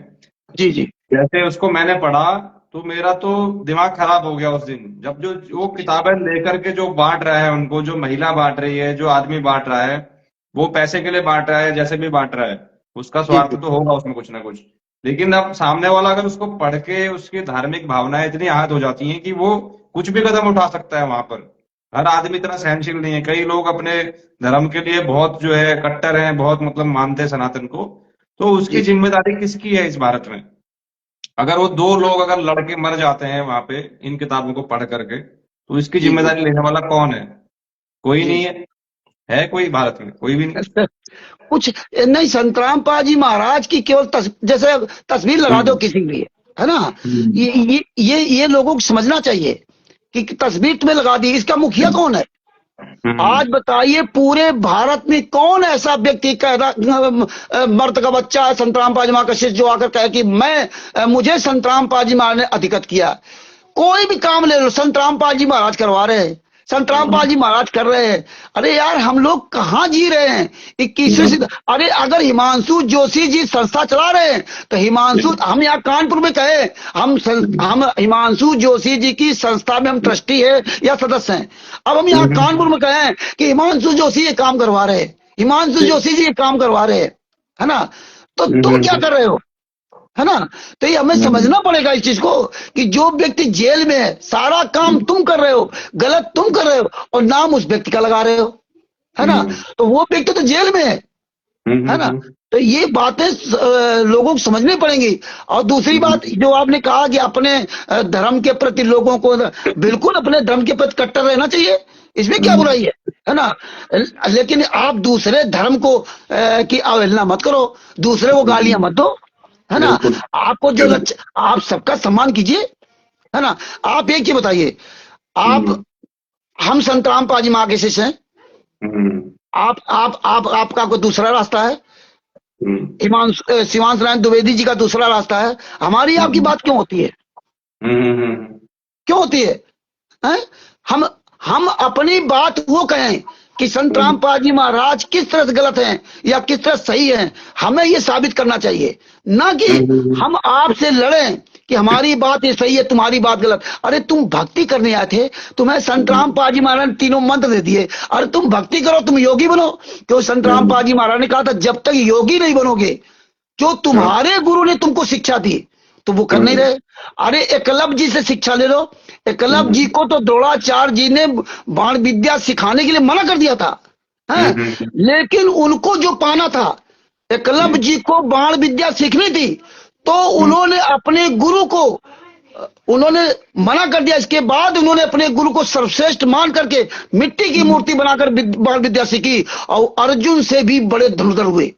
जी जी जैसे उसको मैंने पढ़ा, तो मेरा तो दिमाग खराब हो गया उस दिन, जब जो वो किताबें लेकर के जो बांट रहा है उनको, जो महिला बांट रही है, जो आदमी बांट रहा है, वो पैसे के लिए बांट रहा है, जैसे भी बांट रहा है, उसका जी स्वार्थ जी तो होगा उसमें कुछ ना कुछ। लेकिन अब सामने वाला अगर उसको पढ़ के उसकी धार्मिक भावनाएं इतनी आहत हो जाती हैं कि वो कुछ भी कदम उठा सकता है वहां पर। हर आदमी इतना सहनशील नहीं है, कई लोग अपने धर्म के लिए बहुत जो है कट्टर हैं, बहुत मतलब मानते हैं सनातन को। तो उसकी जी जिम्मेदारी किसकी है इस भारत में? अगर वो दो लोग अगर लड़के मर जाते हैं वहां पे इन किताबों को पढ़ करके, तो इसकी जी जी जिम्मेदारी लेने वाला कौन है? कोई जी नहीं है कोई भारत में? कोई भी नहीं। कुछ नहीं। संतराम पाजी महाराज की केवल जैसे तस्वीर लगा दो हम्म किसी की, है ना। हम्म ये लोगों को समझना चाहिए कि तस्वीर तुम्हें लगा दी, इसका मुखिया कौन है? हम्म आज बताइए पूरे भारत में कौन ऐसा व्यक्ति कह रहा मर्द का बच्चा है संतराम पाजी महाराज का शिष्य जो आकर कहे कि मुझे संतराम पाजी महाराज ने अधिगत किया। कोई भी काम ले लो संतराम पाजी महाराज करवा रहे हैं, संतराम पाजी महाराज कर रहे हैं। अरे यार हम लोग कहाँ जी रहे हैं 21वीं। अरे अगर हिमांशु जोशी जी संस्था चला रहे हैं तो हिमांशु, हम यहाँ कानपुर में कहे हम हिमांशु जोशी जी की संस्था में हम ट्रस्टी है या सदस्य हैं। अब हम यहाँ कानपुर में कहें कि हिमांशु जोशी ये काम करवा रहे हैं, हिमांशु जोशी जी ये काम करवा रहे हैं, है ना। तो तुम क्या कर रहे हो, है ना। तो ये हमें समझना पड़ेगा इस चीज को कि जो व्यक्ति जेल में है सारा काम तुम कर रहे हो, गलत तुम कर रहे हो और नाम उस व्यक्ति का लगा रहे हो, है ना। तो वो व्यक्ति तो जेल में है ना। तो ये बातें लोगों को समझनी पड़ेंगी। और दूसरी बात जो आपने कहा कि अपने धर्म के प्रति लोगों को, बिल्कुल अपने धर्म के प्रति कट्टर रहना चाहिए, इसमें क्या बुराई है ना। लेकिन आप दूसरे धर्म को की अवहेलना मत करो, दूसरे को गालियां मत दो, है ना। बिल्कुल। आपको जो लक्ष्य, आप सबका सम्मान कीजिए, है ना। आप एक चीज बताइए, आप, हम संतराम पाजी माँ के शिष्य हैं, हम्म आपका कोई दूसरा रास्ता है, हिमांशु शिवांश नारायण द्विवेदी जी का दूसरा रास्ता है, हमारी आपकी बात क्यों होती है, क्यों होती है, हैं? हम अपनी बात वो कहें कि संतराम पाजी महाराज किस तरह से गलत हैं या किस तरह सही हैं, हमें ये साबित करना चाहिए, ना कि हम आपसे लड़ें कि हमारी बात ये सही है तुम्हारी बात गलत। अरे तुम भक्ति करने आए थे, तुम्हें संतराम पाजी महाराज ने तीनों मंत्र दे दिए, अरे तुम भक्ति करो, तुम योगी बनो। क्यों संतराम पाजी महाराज ने कहा था जब तक योगी नहीं बनोगे, जो तुम्हारे गुरु ने तुमको शिक्षा दी तो वो कर नहीं रहे। अरे एकलव्य जी से शिक्षा ले लो, एकलव्य जी को तो द्रोणाचार्य जी ने बाण विद्या सिखाने के लिए मना कर दिया था, है? लेकिन उनको जो पाना था, एकलव्य जी को बाण विद्या सीखनी थी, तो उन्होंने अपने गुरु को उन्होंने मना कर दिया। इसके बाद उन्होंने अपने गुरु को सर्वश्रेष्ठ मान करके मिट्टी की मूर्ति बनाकर बाण विद्या सीखी और अर्जुन से भी बड़े धनुर्धर हुए।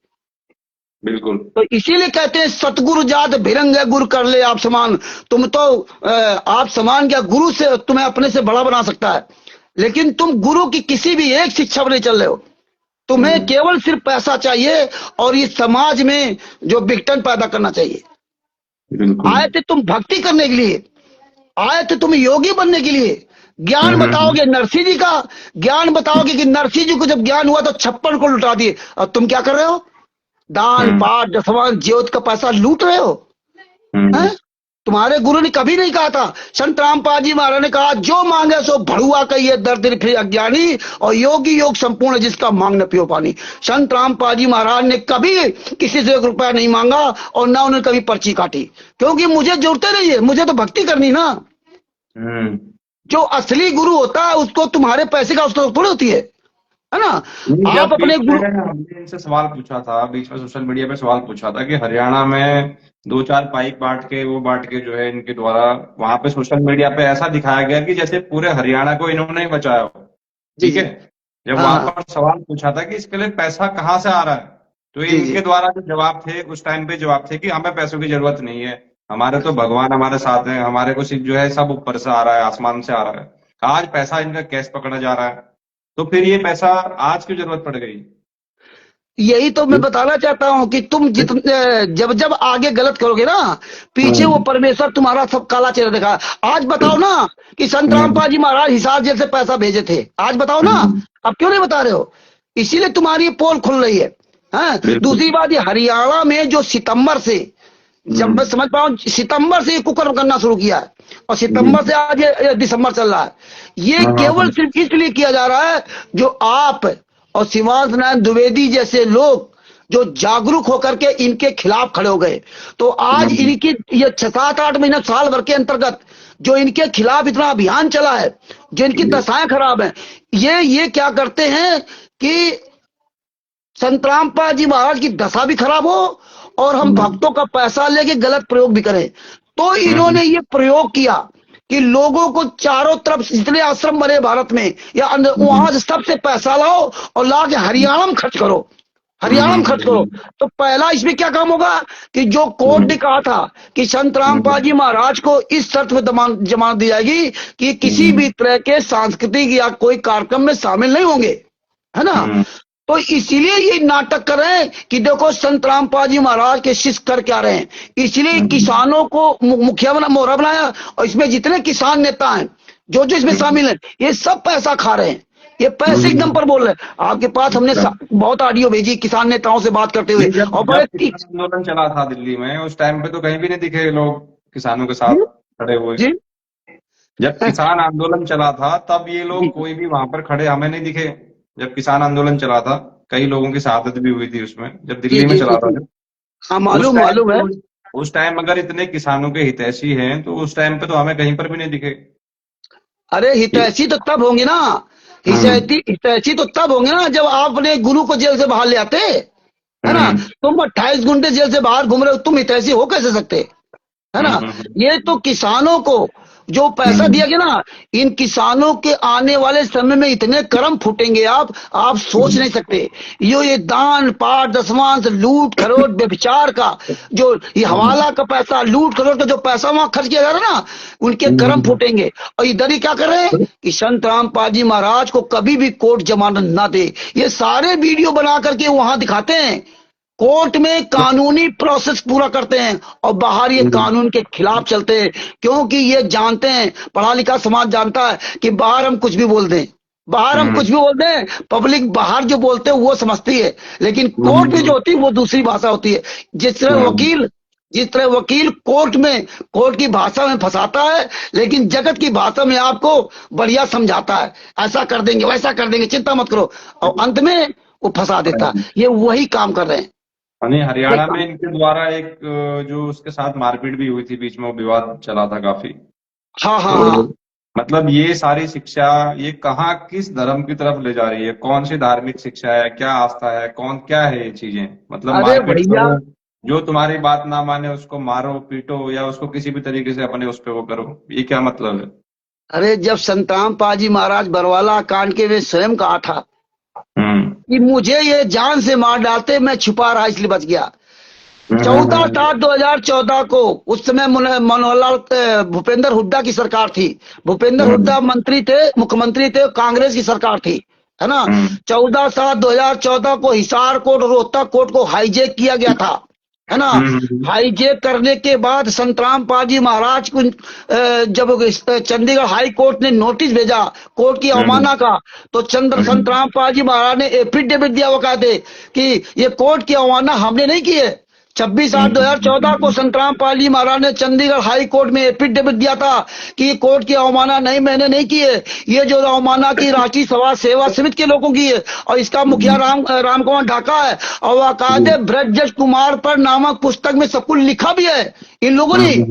बिल्कुल। तो इसीलिए कहते हैं सतगुरु जात भिरंग है गुरु कर ले आप समान। तुम तो आप समान क्या, गुरु से तुम्हें अपने से बड़ा बना सकता है, लेकिन तुम गुरु की किसी भी एक शिक्षा पर नहीं चल रहे हो। तुम्हें केवल सिर्फ पैसा चाहिए और इस समाज में जो विघटन पैदा करना चाहिए। आए थे तुम भक्ति करने के लिए, आए थे तुम योगी बनने के लिए। ज्ञान बताओगे नरसिंह जी का, ज्ञान बताओगे कि नरसिंह जी को जब ज्ञान हुआ तो 56 को लुटा दिए, और तुम क्या कर रहे हो, दान पाठ दसवां ज्योत का पैसा लूट रहे हो, हैं? तुम्हारे गुरु ने कभी नहीं कहा था, संत रामपाल जी महाराज ने कहा जो मांगे सो भड़ुआ कहिए दर्द फिर अज्ञानी, और योगी योग संपूर्ण जिसका मांग न पियो पानी। संत रामपाल जी महाराज ने कभी किसी से 1 रुपया नहीं मांगा और ना उन्होंने कभी पर्ची काटी, क्योंकि मुझे जरूरत नहीं है, मुझे तो भक्ति करनी ना। जो असली गुरु होता है उसको तुम्हारे पैसे का उसको थोड़ी होती है ना। आप अपने गुरु, हमने इनसे सवाल पूछा था बीच में, सोशल मीडिया पे सवाल पूछा था कि हरियाणा में 2-4 बाइक बांट के जो है इनके द्वारा वहां पे सोशल मीडिया पे ऐसा दिखाया गया कि जैसे पूरे हरियाणा को इन्होंने ही बचाया हो, ठीक है। जब वहां पर सवाल पूछा था कि इसके लिए पैसा कहाँ से आ रहा है, तो इनके द्वारा जो जवाब थे उस टाइम पे जवाब थे कि हमें पैसों की जरूरत नहीं है, हमारे तो भगवान हमारे साथ हैं, हमारे को सिर्फ जो है सब ऊपर से आ रहा है, आसमान से आ रहा है। आज पैसा इनका कैश पकड़ा जा रहा है, तो फिर ये पैसा आज क्यों जरूरत पड़ गई? यही तो मैं बताना चाहता हूं कि तुम जब जब आगे गलत करोगे ना, पीछे वो परमेश्वर तुम्हारा सब काला चेहरा दिखा। आज बताओ ना कि संत रामपाल जी महाराज हिसार जेल से पैसा भेजे थे, आज बताओ ना, अब क्यों नहीं बता रहे हो? इसीलिए तुम्हारी पोल खुल रही है। दूसरी बात, ये हरियाणा में जो सितंबर से जब मैं समझ पाऊं, सितंबर से ये कुकर्म करना शुरू किया है, और सितंबर से आज ये दिसंबर चल रहा है। ये केवल सिर्फ इसलिए किया जा रहा है जो आप और शिवांश नारायण द्विवेदी जैसे लोग जो जागरूक होकर के इनके खिलाफ खड़े हो गए। तो आज इनकी ये 6-7-8 महीने साल भर के अंतर्गत जो इनके खिलाफ इतना अभियान चला है, जो इनकी दशाएं खराब है, ये क्या करते हैं कि संत रामपाल जी महाराज की दशा भी खराब हो और हम भक्तों का पैसा लेके गलत प्रयोग भी करें। तो इन्होंने ये प्रयोग किया कि लोगों को चारों तरफ जितने आश्रम बने भारत में या वहां से सबसे पैसा लाओ और ला के हरियाणा में खर्च करो, हरियाणा में खर्च करो। तो पहला इसमें क्या काम होगा कि जो कोर्ट ने कहा था कि संत रामपाल जी महाराज को इस शर्त में जमानत दी जाएगी कि किसी भी तरह के सांस्कृतिक या कोई कार्यक्रम में शामिल नहीं होंगे, है ना। तो इसीलिए ये नाटक कर रहे हैं कि देखो संत रामपाल जी महाराज के शिष्य कर क्या रहे हैं। इसलिए किसानों को मुखिया मोहरा बनाया, और इसमें जितने किसान नेता हैं जो जो इसमें शामिल हैं, ये सब पैसा खा रहे हैं, ये पैसे एकदम पर बोल रहे हैं। आपके पास हमने बहुत ऑडियो भेजी किसान नेताओं से बात करते हुए। और बड़े आंदोलन चला था दिल्ली में, उस टाइम पे तो कहीं भी नहीं दिखे लोग किसानों के साथ खड़े हुए। जब किसान आंदोलन चला था तब ये लोग कोई भी वहां पर खड़े हमें नहीं दिखे। जब किसान आंदोलन चला था कई लोगों की शहादत भी हुई थी उसमें, जब दिल्ली में चला था। हाँ, मालूम है। उस टाइम अगर इतने किसानों के हितैषी हैं तो उस टाइम पे तो हमें कहीं पर भी नहीं दिखे। अरे हितैषी तो तब होंगे ना, हितैषी तो तब होंगे ना जब आपने गुरु को जेल से बाहर ले आते, है ना। तुम 28 घंटे जेल से बाहर घूम रहे हो, तुम हितैषी हो कैसे सकते, है ना। ये तो किसानों को जो पैसा दिया गया ना, इन किसानों के आने वाले समय में इतने कर्म फूटेंगे आप सोच नहीं सकते। ये दान पाठ दशमांश लूट खरोट व्यभिचार का जो ये हवाला का पैसा, लूट खरोट का जो पैसा वहां खर्च किया जा रहा है ना, उनके कर्म फूटेंगे। और इधर ही क्या कर रहे हैं कि संत रामपाल जी महाराज को कभी भी कोर्ट जमानत ना दे। ये सारे वीडियो बना करके वहां दिखाते हैं, कोर्ट में कानूनी प्रोसेस पूरा करते हैं और बाहर ये कानून के खिलाफ चलते हैं, क्योंकि ये जानते हैं, पढ़ा लिखा समाज जानता है कि बाहर हम कुछ भी बोल दें, बाहर हम कुछ भी बोल दें, पब्लिक बाहर जो बोलते हैं वो समझती है, लेकिन कोर्ट में जो होती है वो दूसरी भाषा होती है। जिस तरह वकील कोर्ट में कोर्ट की भाषा में फंसाता है, लेकिन जगत की भाषा में आपको बढ़िया समझाता है, ऐसा कर देंगे वैसा कर देंगे, चिंता मत करो, और अंत में वो फंसा देता है। ये वही काम कर रहे हैं। हरियाणा में इनके द्वारा एक जो उसके साथ मारपीट भी हुई थी बीच में, वो विवाद चला था काफी। हाँ। मतलब ये सारी शिक्षा ये कहाँ किस धर्म की तरफ ले जा रही है, कौन सी धार्मिक शिक्षा है, क्या आस्था है, कौन क्या है ये चीजें। मतलब मारपीट करो, जो तुम्हारी बात ना माने उसको मारो पीटो या उसको किसी भी तरीके से अपने उस पर वो करो, ये क्या मतलब है। अरे जब संत रामपाल जी महाराज बरवाला कांड के वे स्वयं कहा था कि मुझे ये जान से मार डालते, मैं छुपा रहा इसलिए बच गया। 14/7/2014 को उस समय मनोहरलाल भूपेंद्र हुड्डा की सरकार थी, भूपेंद्र हुड्डा मंत्री थे, मुख्यमंत्री थे, कांग्रेस की सरकार थी, है ना। 14/7/2014 को हिसार कोर्ट और रोहतक कोर्ट को हाईजैक किया गया था, है ना। हाईजैक करने के बाद संत रामपाल जी महाराज को जब चंडीगढ़ हाई कोर्ट ने नोटिस भेजा कोर्ट की अवमानना का, तो संत रामपाल जी महाराज ने एफिडेविट दिया, वो कहते कि ये कोर्ट की अवमानना हमने नहीं की है। 26/8/2014 को संत रामपाल जी महाराज ने चंडीगढ़ हाई कोर्ट में एफिडेविट दिया था कि कोर्ट की अवमानना नहीं मैंने नहीं की है, ये जो अवमानना की राष्ट्रीय सभा सेवा समिति के लोगों की है, और इसका मुखिया राम कुमार ढाका है, और वाकायदे ब्रजज कुमार पर नामक पुस्तक में सब कुछ लिखा भी है इन लोगों ने,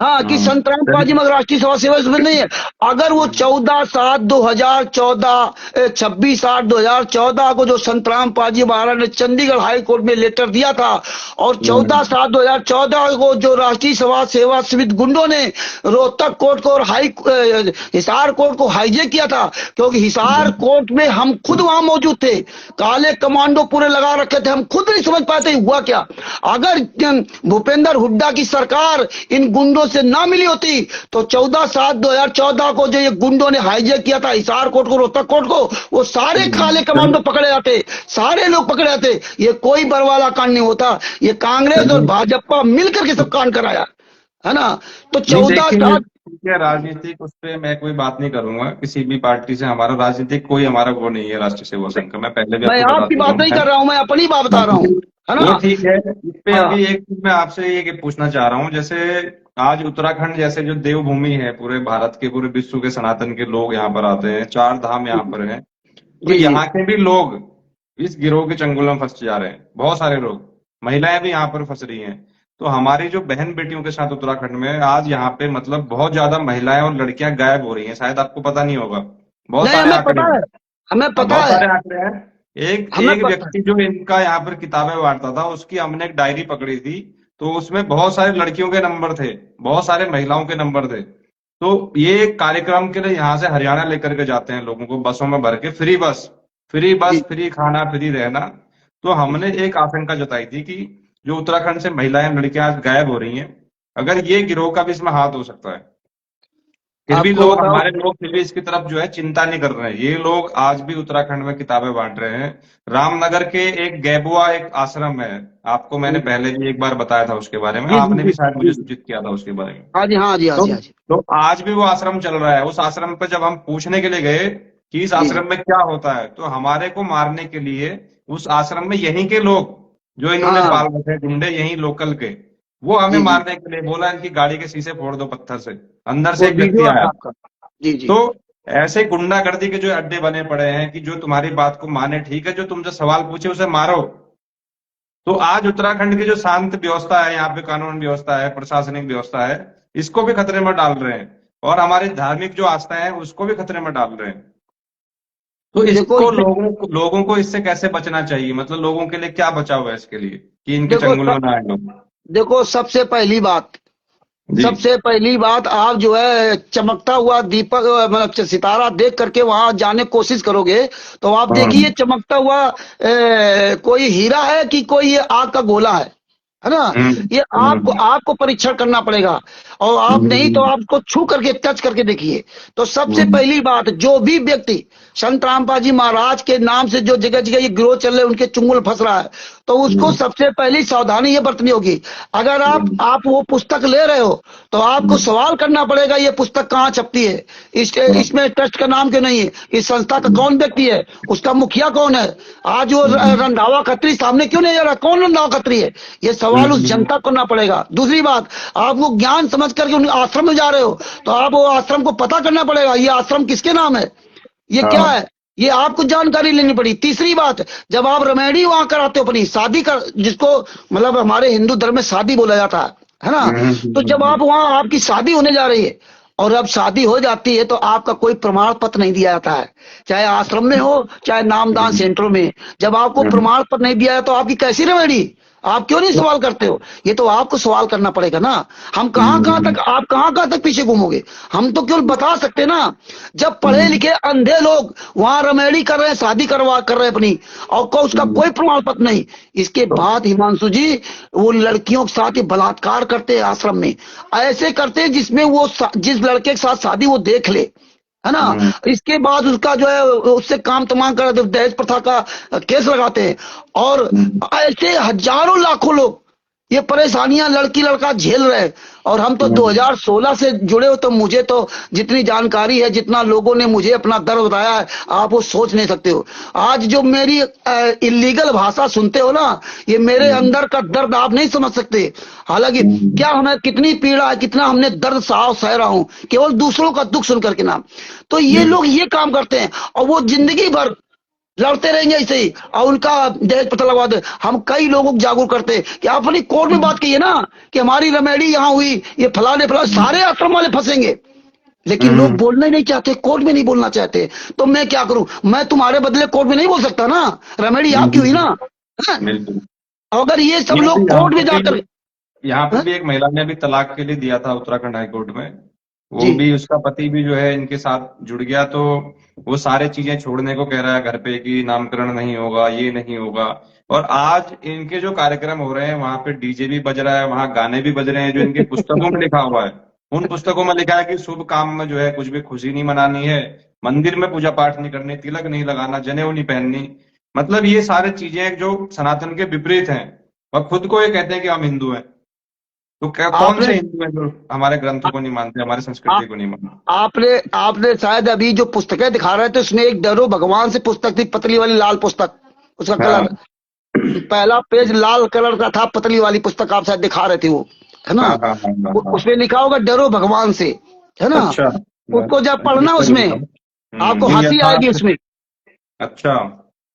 हाँ, कि संत रामपाल जी मगर राष्ट्रीय सभा सेवा समिति नहीं है। अगर वो 14/7/2014 26/8/2014 को जो संत रामपाल जी महाराज ने चंडीगढ़ हाई कोर्ट में लेटर दिया था, और 14/7/2014 को जो राष्ट्रीय सभा सेवा समिति गुंडों ने रोहतक कोर्ट को और हिसार कोर्ट को हाईजैक किया था, क्योंकि हिसार कोर्ट में हम खुद वहां मौजूद थे, काले कमांडो पूरे लगा रखे थे, हम खुद नहीं समझ पाते हुआ क्या। अगर भूपेंद्र हुड्डा की सरकार इन गुंडों से ना मिली होती तो 14/7/2014 को जो ये गुंडों ने हाईजैक किया था हिसार कोर्ट को रोहतक कोर्ट को, वो सारे काले कमांडो पकड़े जाते, सारे लोग पकड़े जाते। ये कोई बरवाला कांड नहीं होता, ये कांग्रेस और भाजपा मिलकर के सब कांड कराया, है ना। तो 14/7 राजनीतिक उस पर मैं कोई बात नहीं करूंगा, किसी भी पार्टी से हमारा राजनीतिक कोई हमारा वो नहीं है राष्ट्रीय सेवा संघ का। मैं पहले भी मैं आपकी बात नहीं कर रहा हूं, मैं अपनी बात बता रहा हूं। है वो ना? ठीक है। इस पे हाँ अभी एक चीज मैं आपसे ये पूछना चाह रहा हूँ, जैसे आज उत्तराखंड जैसे जो देवभूमि है, पूरे भारत के पूरे विश्व के सनातन के लोग यहाँ पर आते हैं, चार धाम यहाँ पर हैं, तो जी जी यहाँ के भी लोग इस गिरोह के चंगुल में फंस जा रहे हैं, बहुत सारे लोग, महिलाएं भी यहाँ पर फंस रही हैं। तो हमारी जो बहन बेटियों के साथ उत्तराखंड में आज यहाँ पे मतलब बहुत ज्यादा महिलाएं और लड़कियां गायब हो रही हैं, शायद आपको पता नहीं होगा, बहुत नहीं, सारे हमें आंकड़े पता हैं। है, हमें हाँ, पता बहुत है, सारे आंकड़े हैं। एक हमें एक पता है। व्यक्ति जो इनका यहाँ पर किताबें बांटता था, उसकी हमने एक डायरी पकड़ी थी, तो उसमें बहुत सारे लड़कियों के नंबर थे, बहुत सारे महिलाओं के नंबर थे। तो ये एक कार्यक्रम के लिए यहाँ से हरियाणा लेकर के जाते हैं लोगों को बसों में भर के, फ्री बस, फ्री जी बस, फ्री खाना, फ्री रहना। तो हमने एक आशंका जताई थी कि जो उत्तराखंड से महिलाएं लड़कियां आज गायब हो रही हैं, अगर ये गिरोह का भी इसमें हाथ हो सकता है। फिर भी आपको लोग, बताओ। हमारे लोग फिर भी इसकी तरफ जो है चिंता नहीं कर रहे हैं। ये लोग आज भी उत्तराखंड में किताबें बांट रहे हैं। रामनगर के एक गैबुआ एक आश्रम है, आपको मैंने पहले भी एक बार बताया था उसके बारे में, जी जी आपने जी भी शायद जी मुझे जी। सूचित किया था उसके बारे में। हाँ जी हाँ जी हाँ तो जी हाँ जी तो आज भी वो आश्रम चल रहा है। उस आश्रम पे जब हम पूछने के लिए गए कि इस जी जी। आश्रम में क्या होता है, तो हमारे को मारने के लिए उस आश्रम में यहीं के लोग, जो इन्होंने हाँ पाल रखे हैं गुंडे यहीं लोकल के, वो हमें जी जी। मारने के लिए बोला इनकी गाड़ी के शीशे फोड़ दो पत्थर से। अंदर से वो एक व्यक्ति वीडियो है आया। आपका। जी जी तो ऐसे गुंडागर्दी के जो अड्डे बने पड़े हैं कि जो तुम्हारी बात को माने, ठीक है, जो तुमसे सवाल पूछे उसे मारो। तो आज उत्तराखंड की जो शांत व्यवस्था है, यहाँ पे कानून व्यवस्था है, प्रशासनिक व्यवस्था है, इसको भी खतरे में डाल रहे हैं, और हमारी धार्मिक जो आस्थाएं हैं उसको भी खतरे में डाल रहे हैं। तो देखो इसको ये, लोगों को इससे कैसे बचना चाहिए, मतलब लोगों के लिए क्या बचाव है इसके लिए कि इनके देखो चंगुल में ना आए लोग। देखो सबसे पहली बात, जी। सबसे पहली बात, आप जो है चमकता हुआ दीपक मतलब सितारा देख करके वहां जाने की कोशिश करोगे, तो आप देखिए हम्म चमकता हुआ कोई हीरा है कि कोई ये आग का गोला है ना? हम्म ये आपको हम्म आपको परीक्षण करना पड़ेगा। और आप नहीं तो हम्म आपको छू करके टच करके देखिए। तो सबसे हम्म पहली बात, जो भी व्यक्ति संत रामपाल जी महाराज के नाम से जो जगह जगह ये गिरोह चल रहे उनके चुंगल फंस रहा है, तो उसको हम्म सबसे पहली सावधानी ये बरतनी होगी। अगर आप वो पुस्तक ले रहे हो, तो आपको हम्म सवाल करना पड़ेगा ये पुस्तक कहाँ छपती है, इसमें ट्रस्ट का नाम क्यों नहीं है, इस संस्था का कौन व्यक्ति है, उसका मुखिया कौन है, आज वो रंधावा खत्री सामने क्यों नहीं आ रहा, कौन रंधावा खत्री है, ये सवाल उस जनता को करना पड़ेगा। दूसरी बात, आप वो ज्ञान समझ करके उन आश्रम में जा रहे हो, तो आप वो आश्रम को पता करना पड़ेगा ये आश्रम किसके नाम है, ये क्या हाँ है, ये आपको जानकारी लेनी पड़ी। तीसरी बात, जब आप रमेडी वहां कराते हो अपनी शादी कर, जिसको मतलब हमारे हिंदू धर्म में शादी बोला जाता है ना? तो जब आप वहां आपकी शादी होने जा रही है और अब शादी हो जाती है, तो आपका कोई प्रमाण पत्र नहीं दिया जाता है, चाहे आश्रम में हो चाहे नामदान सेंटरों में। जब आपको प्रमाण पत्र नहीं दिया है, तो आपकी कैसी रमेडी, आप क्यों नहीं सवाल करते हो? ये तो आपको सवाल करना पड़ेगा ना। हम कहां कहां तक, आप कहां कहां तक पीछे घूमोगे? हम तो केवल बता सकते ना। जब पढ़े लिखे अंधे लोग वहां रमेड़ी कर रहे हैं, शादी कर रहे हैं अपनी, और को उसका कोई प्रमाण पत्र नहीं। इसके बाद हिमांशु जी, वो लड़कियों के साथ ये बलात्कार करते हैं आश्रम में, ऐसे करते हैं जिसमें वो जिस लड़के के साथ शादी वो देख ले, है ना? इसके बाद उसका जो है उससे काम तमाम कर दहेज प्रथा का केस लगाते हैं। और ऐसे हजारों लाखों लोग ये परेशानियां लड़की लड़का झेल रहे हैं। और हम तो 2016 से जुड़े हो, तो मुझे तो जितनी जानकारी है, जितना लोगों ने मुझे अपना दर्द बताया है, आप वो सोच नहीं सकते हो। आज जो मेरी इलीगल भाषा सुनते हो ना, ये मेरे अंदर का दर्द आप नहीं समझ सकते। हालांकि क्या हमें कितनी पीड़ा है, कितना हमने दर्द सह रहा हूं केवल दूसरों का दुख सुन करके ना। तो ये लोग ये काम करते हैं, और वो जिंदगी भर लड़ते रहेंगे ऐसे ही, और उनका दहेज पता लगवा दे। हम कई लोगों को जागरूक करते हैं कि आप अपनी कोर्ट में बात कीजिए ना, कि हमारी रमेडी यहाँ हुई, ये फलाने फलाने सारे आश्रम वाले फंसेंगे। लेकिन लोग बोलना ही नहीं चाहते, कोर्ट में नहीं बोलना चाहते। तो मैं क्या करूं? मैं तुम्हारे बदले कोर्ट में नहीं बोल सकता ना, रमेडी आपकी हुई ना, है? बिल्कुल। अगर ये सब यहाँ लोग पे यहाँ कोर्ट में पे जाकर, भी यहाँ पे है? भी एक महिला ने भी तलाक के लिए दिया था उत्तराखंड हाईकोर्ट में। वो जी भी, उसका पति भी जो है इनके साथ जुड़ गया, तो वो सारे चीजें छोड़ने को कह रहा है घर पे कि नामकरण नहीं होगा, ये नहीं होगा। और आज इनके जो कार्यक्रम हो रहे हैं वहां पे डीजे भी बज रहा है, वहां गाने भी बज रहे हैं, जो इनकी पुस्तकों में लिखा हुआ है। उन पुस्तकों में लिखा है कि शुभ काम में जो है कुछ भी खुशी नहीं मनानी है, मंदिर में पूजा पाठ नहीं करनी, तिलक नहीं लगाना, जनेऊ नहीं पहननी। मतलब ये सारी चीजें जो सनातन के विपरीत हैं, और खुद को ये कहते हैं कि हम हिंदू हैं। तो क्या, कौन आपने से हिंदू हैं जो हमारे ग्रंथों को नहीं मानते, हमारी आ, संस्कृति को नहीं मानते? आपने आपने शायद अभी जो पुस्तकें दिखा रहे थे, उसमें एक डरो भगवान से पुस्तक थी, पतली वाली लाल पुस्तक, उसका हाँ कलर, पहला पेज लाल कलर का था, पतली वाली पुस्तक आप शायद दिखा रहे थे वो, है ना। हाँ हाँ हाँ हाँ हाँ। उसमें लिखा होगा डरो भगवान से, है ना। अच्छा। उसको जब ये पढ़ना तो नहीं उसमें पता। आपको ये हंसी आएगी यथार्थ। उसमें। अच्छा।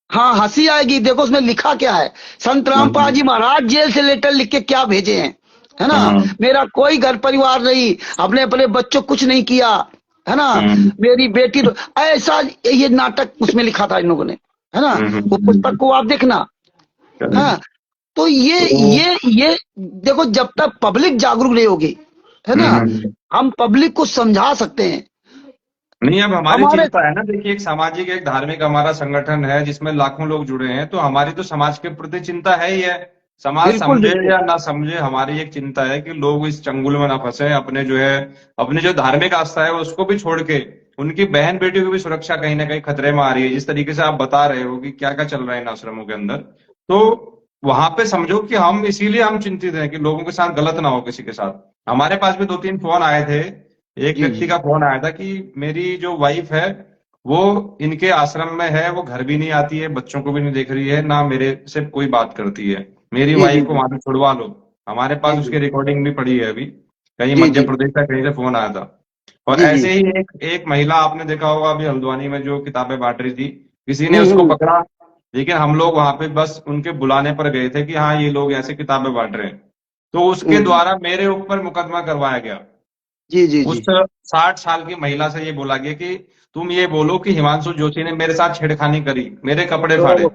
हाँ हंसी आएगी, देखो उसमें लिखा क्या है। संत रामपाल जी महाराज जेल से लेटर लिख के क्या भेजे हैं, है ना। हम्म मेरा कोई घर परिवार नहीं, अपने अपने बच्चों कुछ नहीं किया, है ना। हम्म मेरी बेटी तो ऐसा, ये नाटक उसमें लिखा था इन लोगों ने, है ना। वो पुस्तक को आप देखना। चलिए। हाँ, तो ये तो ये देखो, जब तक पब्लिक जागरूक नहीं होगी, है ना, हम्म। हम पब्लिक को समझा सकते हैं। नहीं, अब हमारी हमारे चिंता है ना, देखिए एक सामाजिक एक धार्मिक हमारा संगठन है जिसमें लाखों लोग जुड़े हैं, तो हमारी तो समाज के प्रति चिंता है ही है। समाज बिल्कुल समझे बिल्कुल। या ना समझे, हमारी एक चिंता है कि लोग इस चंगुल में ना फंसे, अपने जो है अपनी जो धार्मिक आस्था है उसको भी छोड़ के उनकी बहन बेटियों की भी सुरक्षा कहीं ना कहीं खतरे में आ रही है। जिस तरीके से आप बता रहे हो कि क्या क्या चल रहा है इन आश्रमों के अंदर, तो वहां पे समझो कि हम इसीलिए हम चिंतित हैं कि लोगों के साथ गलत ना हो किसी के साथ। हमारे पास भी दो तीन फोन आए थे। एक जी व्यक्ति जी का फोन आया था कि मेरी जो वाइफ है वो इनके आश्रम में है, वो घर भी नहीं आती है, बच्चों को भी नहीं देख रही है, ना मेरे से कोई बात करती है, मेरी जी जी वाइफ को वहां से छुड़वा लो। हमारे जी पास जी उसकी रिकॉर्डिंग भी पड़ी है अभी, कहीं जी मध्य जी प्रदेश का कहीं से फोन आया था। और जी जी। ऐसे ही एक एक महिला आपने देखा होगा अभी हल्द्वानी में जो किताबें बांट रही थी, किसी ने उसको हम्म। पकड़ा, लेकिन हम लोग वहां पे बस उनके बुलाने पर गए थे कि हाँ ये लोग ऐसे किताबें बांट रहे हैं, तो उसके हम्म। द्वारा मेरे ऊपर मुकदमा करवाया गया। जी जी उस जी। 60 साल की महिला से ये बोला गया कि तुम ये बोलो कि हिमांशु जोशी ने मेरे साथ छेड़खानी करी, मेरे कपड़े फाड़े। तो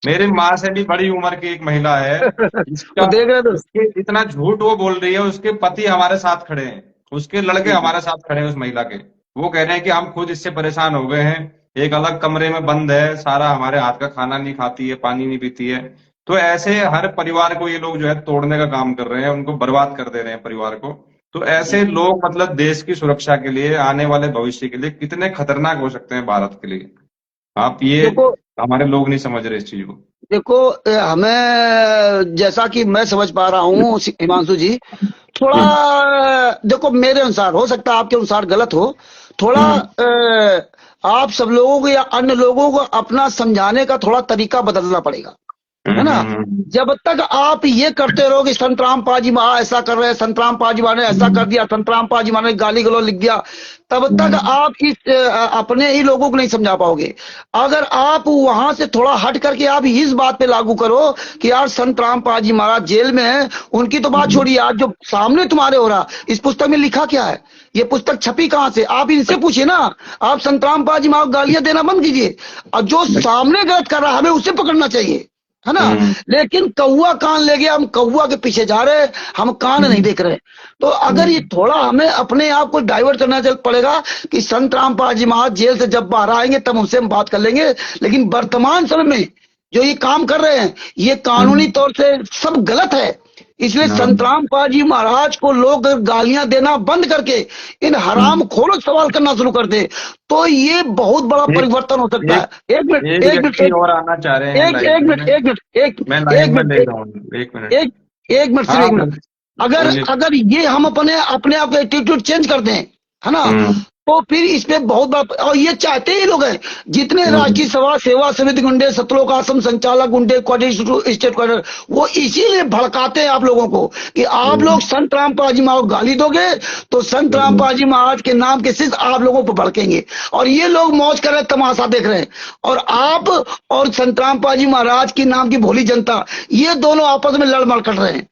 मेरी माँ से भी बड़ी उम्र की एक महिला है, तो जिसका देख रहे तो। उसके इतना झूठ वो बोल रही है, उसके पति हमारे साथ खड़े हैं, उसके लड़के जी जी हमारे साथ खड़े हैं उस महिला के। वो कह रहे हैं कि हम खुद इससे परेशान हो गए हैं, एक अलग कमरे में बंद है, सारा हमारे हाथ का खाना नहीं खाती है, पानी नहीं पीती है। तो ऐसे हर परिवार को ये लोग जो है तोड़ने का काम कर रहे हैं, उनको बर्बाद कर दे रहे हैं परिवार को। तो जी ऐसे जी। लोग मतलब देश की सुरक्षा के लिए, आने वाले भविष्य के लिए कितने खतरनाक हो सकते हैं भारत के लिए। आप ये, देखो हमारे लोग नहीं समझ रहे इस चीज को। देखो हमें जैसा कि मैं समझ पा रहा हूँ हिमांशु जी, थोड़ा हम्म देखो मेरे अनुसार, हो सकता है आपके अनुसार गलत हो, थोड़ा हम्म आप सब लोगों को या अन्य लोगों को अपना समझाने का थोड़ा तरीका बदलना पड़ेगा, है ना। जब तक आप ये करते रहो कि संतराम पाजी महा ऐसा कर रहे हैं, संतराम पाजी महा ने ऐसा कर दिया, संतराम पाजी महा ने गाली गलौज लिख दिया, तब तक आप इस अपने ही लोगों को नहीं समझा पाओगे। अगर आप वहां से थोड़ा हट करके आप इस बात पे लागू करो कि यार संतराम पाजी महाराज जेल में है, उनकी तो बात छोड़िए, आज जो सामने तुम्हारे हो रहा, इस पुस्तक में लिखा क्या है, ये पुस्तक छपी कहां से, आप इनसे पूछिए ना। आप संतराम पाजी महा को गालियां देना बंद कीजिए, और जो सामने गलत कर रहा है हमें उसे पकड़ना चाहिए, है ना। लेकिन कौवा कान ले गया, हम कौवा के पीछे जा रहे हैं, हम कान नहीं देख रहे। तो अगर ये थोड़ा हमें अपने आप को डाइवर्ट करना चल पड़ेगा कि संत रामपाल जी महाराज जेल से जब बाहर आएंगे तब उनसे हम बात कर लेंगे। लेकिन वर्तमान समय में जो ये काम कर रहे हैं, ये कानूनी तौर से सब गलत है। इसलिए संत रामपाल जी महाराज को लोग गालियां देना बंद करके इन हराम खोरों से सवाल करना शुरू कर दे, तो ये बहुत बड़ा एक परिवर्तन हो सकता एक है। एक मिनट एक एक मिनट व्यक्ति और आना चाह रहे हैं एक लाइन एक में, मिनट एक मिनट एक मैं एक लाइन में मिनट ले रहा हूँ, एक मिनट। एक एक मिनट सिर्फ हाँ एक मिनट। अगर बोलिए। अगर ये हम अपने अपने आप का एटीट्यूड चेंज कर दें, है ना, हम्म तो फिर इसमें बहुत बड़ा, और ये चाहते ही लोग हैं, जितने हम्म राष्ट्रीय सभा सेवा समिति गुंडे, सतलोक आश्रम संचालक गुंडे, क्वाड्रेटिक स्टेट क्वार्टर, वो इसीलिए भड़काते हैं आप लोगों को कि आप लोग संत रामपाल जी महाराज को गाली दोगे तो संत रामपाल जी महाराज के नाम के सिर्फ आप लोगों पर भड़केंगे, और ये लोग मौज कर रहे हैं, तमाशा देख रहे हैं। और आप और संत रामपाल जी महाराज के नाम की भोली जनता, ये दोनों आपस में लड़ मड़ कर रहे हैं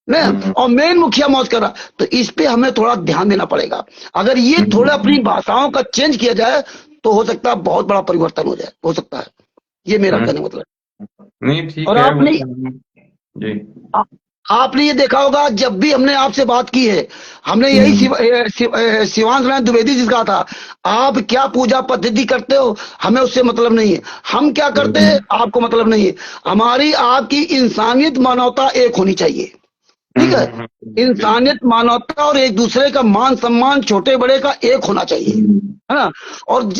ना, हम्म और मेन मुखिया मौज कर रहा। तो इस पे हमें थोड़ा ध्यान देना पड़ेगा। अगर ये थोड़ा अपनी भाषाओं का चेंज किया जाए तो हो सकता है बहुत बड़ा परिवर्तन हो जाए, हो सकता है। ये मेरा हम्म। कहने का मतलब नहीं है। ठीक और है वो आपने तो जी। आ- आपने ये देखा होगा, जब भी हमने आपसे बात की है, हमने यही हम्म शिवांश नारायण द्विवेदी जी से कहा था, आप क्या पूजा पद्धति करते हो हमें उससे मतलब नहीं है, हम क्या करते हैं हम्म आपको मतलब नहीं है। हमारी आपकी इंसानियत मानवता एक होनी चाहिए, ठीक है। बिल्कुल। इंसानियत मानवता और एक दूसरे का मान सम्मान छोटे बड़े का एक होना चाहिए, है ना। और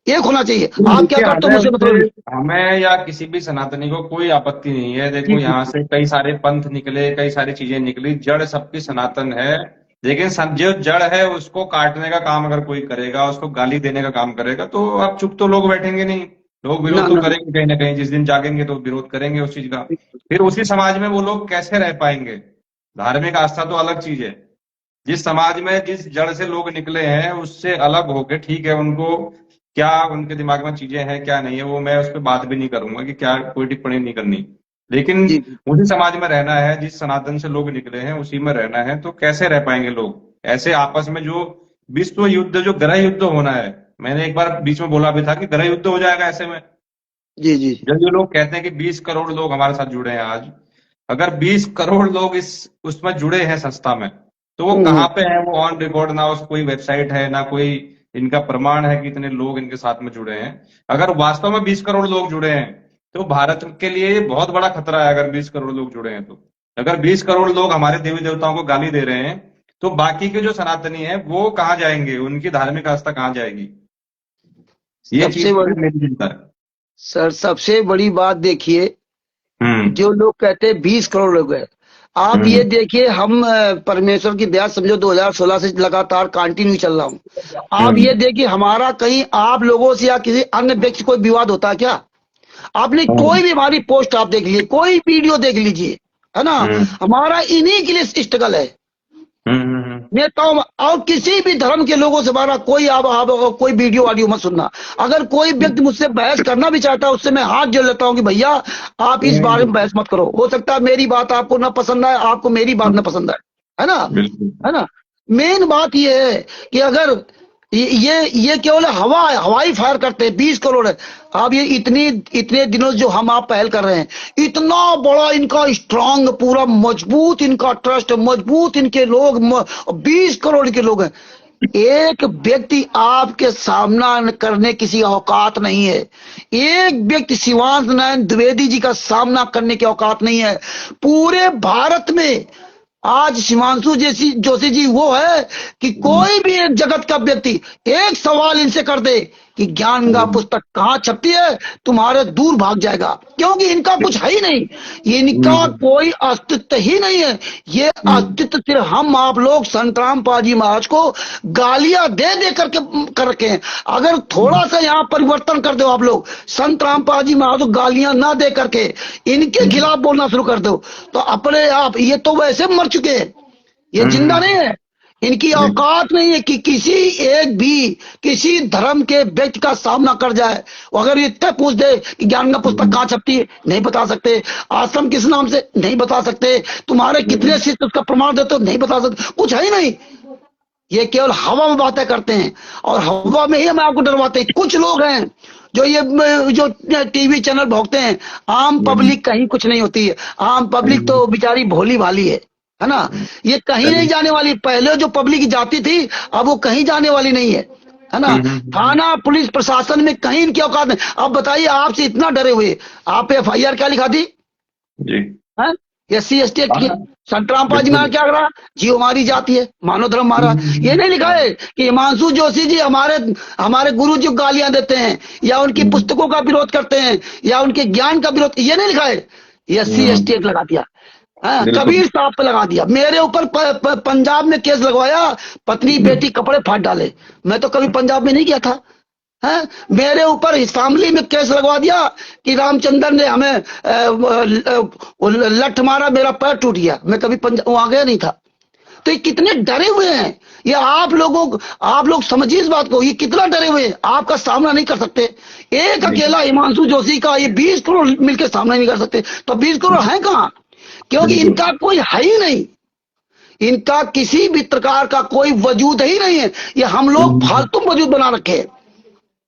एक होना चाहिए, आप क्या देखिए करते हो हमें मुझसे उससे, मतलब नहीं। हमें या किसी भी सनातनी को कोई आपत्ति नहीं है। जी देखो जी यहाँ से कई सारे पंथ निकले, कई सारी चीजें निकली, जड़ सबकी सनातन है। लेकिन जो जड़ है उसको काटने का काम अगर कोई करेगा, उसको गाली देने का काम करेगा, तो आप चुप तो लोग बैठेंगे नहीं। लोग ना विरोध तो ना करेंगे कहीं ना कहीं, जिस दिन जागेंगे तो विरोध करेंगे उस चीज का। फिर उसी समाज में वो लोग कैसे रह पाएंगे? धार्मिक आस्था तो अलग चीज है। जिस समाज में जिस जड़ से लोग निकले हैं उससे अलग होके, ठीक है, उनको क्या उनके दिमाग में चीजें हैं क्या नहीं है, वो मैं उस पर बात भी नहीं करूंगा कि क्या, कोई टिप्पणी नहीं करनी। लेकिन जी उसी समाज में रहना है, जिस सनातन से लोग निकले हैं उसी में रहना है, तो कैसे रह पाएंगे लोग ऐसे आपस में? जो विश्व युद्ध, जो गृह युद्ध होना है, मैंने एक बार बीच में बोला भी था कि गृह युद्ध हो जाएगा ऐसे में। जी जी जब जो लोग कहते हैं कि 20 करोड़ लोग हमारे साथ जुड़े हैं आज, अगर 20 करोड़ लोग इस उसमें जुड़े हैं संस्था में, तो वो हम्म, कहाँ पे है? वो ऑन रिकॉर्ड ना, उस कोई वेबसाइट है ना कोई इनका प्रमाण है कि इतने लोग इनके साथ में जुड़े हैं। अगर वास्तव में 20 करोड़ लोग जुड़े हैं तो भारत के लिए ये बहुत बड़ा खतरा है। अगर 20 करोड़ लोग जुड़े हैं तो, अगर 20 करोड़ लोग हमारे देवी देवताओं को गाली दे रहे हैं, तो बाकी के जो सनातनी है वो कहाँ जाएंगे? उनकी धार्मिक आस्था कहाँ जाएगी? ये सबसे चीज की बड़ी मेरी चिंता है। सर, सबसे बड़ी बात देखिए, हम्म। जो लोग कहते हैं 20 करोड़ लोग हैं, आप ये हम्म। देखिए, हम परमेश्वर की दया समझो 2016 से लगातार कंटिन्यू चल रहा हूँ। आप ये हम्म। देखिए, हमारा कहीं आप लोगों से या किसी अन्य व्यक्ति से कोई विवाद होता है क्या? आपने हम्म। कोई भी हमारी पोस्ट आप देख लीजिए, कोई वीडियो देख लीजिए, है ना? हम्म। हमारा इन्हीं के लिए स्ट्रगल है, हम्म। नेताओं और किसी भी धर्म के लोगों से हमारा कोई आप कोई वीडियो वाडियो मत सुनना। अगर कोई व्यक्ति मुझसे बहस करना भी चाहता है, उससे मैं हाथ जोड़ लेता हूँ कि भैया आप इस बारे में बहस मत करो। हो सकता है मेरी बात आपको ना पसंद आए, आपको मेरी बात ना पसंद आए, है ना? बिल्कुल। है ना? मेन बात ये है कि अगर ये केवल हवाई फायर करते हैं, 20 करोड़ है। अब ये इतने दिनों से जो हम आप पहल कर रहे हैं, इतना बड़ा इनका स्ट्रांग, पूरा मजबूत इनका ट्रस्ट, मजबूत इनके लोग, 20 करोड़ के लोग हैं। एक व्यक्ति आपके सामना करने किसी औकात नहीं है। एक व्यक्ति शिवांश नारायण द्विवेदी जी का सामना करने की औकात नहीं है पूरे भारत में। आज हिमांशु जैसी जोशी जी वो है कि कोई भी एक जगत का व्यक्ति एक सवाल इनसे कर दे कि ज्ञान गंगा पुस्तक कहाँ छपती है, तुम्हारे दूर भाग जाएगा, क्योंकि इनका कुछ है ही नहीं, इनका कोई अस्तित्व ही नहीं है। ये अस्तित्व सिर्फ हम आप लोग संत रामपाल जी महाराज को गालियां दे दे करके कर रखे हैं। अगर थोड़ा सा यहाँ परिवर्तन कर दो आप लोग, संत रामपाल जी महाराज को गालियां ना दे करके इनके खिलाफ बोलना शुरू कर दो, तो अपने आप, ये तो वैसे मर चुके हैं, ये जिंदा नहीं है। इनकी औकात नहीं है कि किसी एक भी किसी धर्म के व्यक्ति का सामना कर जाए। वो अगर इतना पूछ दे कि ज्ञान का पुस्तक कहाँ छपती है, नहीं बता सकते। आश्रम किस नाम से, नहीं बता सकते। तुम्हारे कितने शिष्य उसका प्रमाण देते हो, नहीं बता सकते। कुछ है ही नहीं। ये केवल हवा में बातें करते हैं और हवा में ही हमें आपको डरवाते हैं। कुछ लोग हैं जो ये जो टीवी चैनल भोगते हैं, आम पब्लिक कहीं कुछ नहीं होती है। आम पब्लिक तो बेचारी भोली भाली है ना? ये कहीं नहीं जाने वाली। पहले जो पब्लिक जाती थी, अब वो कहीं जाने वाली नहीं है ना? थाना पुलिस प्रशासन में कहीं इनकी औकात नहीं। अब बताइए, आपसे इतना डरे हुए आप FIR क्या लिखा थी? जी। SC ST एक्ट की। हाँ, संत रामपाल जी बिल्कुल। महाराज क्या करा? जीव हमारी जाति है, मानव धर्म हमारा। ये नहीं लिखा है कि हिमांशु जोशी जी हमारे हमारे गुरु जी को गालियां देते हैं या उनकी पुस्तकों का विरोध करते हैं या उनके ज्ञान का विरोध, ये नहीं लिखा है। SC ST एक्ट लगा दिया। हाँ, बिल्कुल। कबीर साहब पे लगा दिया। मेरे ऊपर पंजाब में केस लगवाया, पत्नी बेटी कपड़े फाड़ डाले। मैं तो कभी पंजाब में नहीं गया था। है, मेरे ऊपर शामली में केस लगवा दिया कि रामचंद्र ने हमें लठ मारा, मेरा पैर टूट गया। मैं कभी पंजाब वहां गया नहीं था। तो ये कितने डरे हुए हैं। ये आप लोग समझिए इस बात को, ये कितना डरे हुए हैं, आपका सामना नहीं कर सकते। एक अकेला हिमांशु जोशी का ये 20 करोड़ मिलकर सामना नहीं कर सकते, तो 20 करोड़ है कहाँ? क्योंकि बिल्कुल। इनका कोई है ही नहीं। इनका किसी भी प्रकार का कोई वजूद ही नहीं है। ये हम लोग फालतू वजूद बना रखे हैं।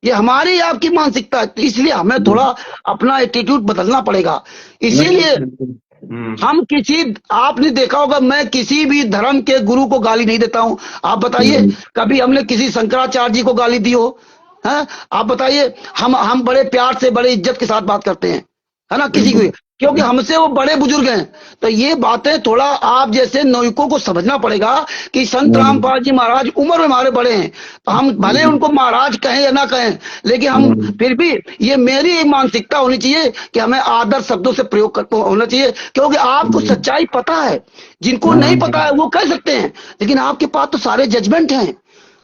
ये हमारी आपकी मानसिकता है, तो इसलिए हमें थोड़ा अपना एटीट्यूड बदलना पड़ेगा। नहीं, इसीलिए बिल्कुल। हम किसी, आपने देखा होगा, मैं किसी भी धर्म के गुरु को गाली नहीं देता हूं। आप बताइए कभी हमने किसी शंकराचार्य जी को गाली दी हो? है, आप बताइए। हम बड़े प्यार से, बड़े इज्जत के साथ बात करते हैं, है ना, किसी को, बिल्कुल। क्योंकि हमसे वो बड़े बुजुर्ग हैं। तो ये बातें थोड़ा आप जैसे नौयुकों को समझना पड़ेगा कि संत रामपाल जी महाराज उम्र में हमारे बड़े हैं, तो हम भले उनको महाराज कहें या ना कहें, लेकिन हम फिर भी, ये मेरी मानसिकता होनी चाहिए कि हमें आदर शब्दों से प्रयोग होना चाहिए। क्योंकि आपको सच्चाई पता है, जिनको नहीं पता है वो कह सकते हैं, लेकिन आपके पास तो सारे जजमेंट हैं।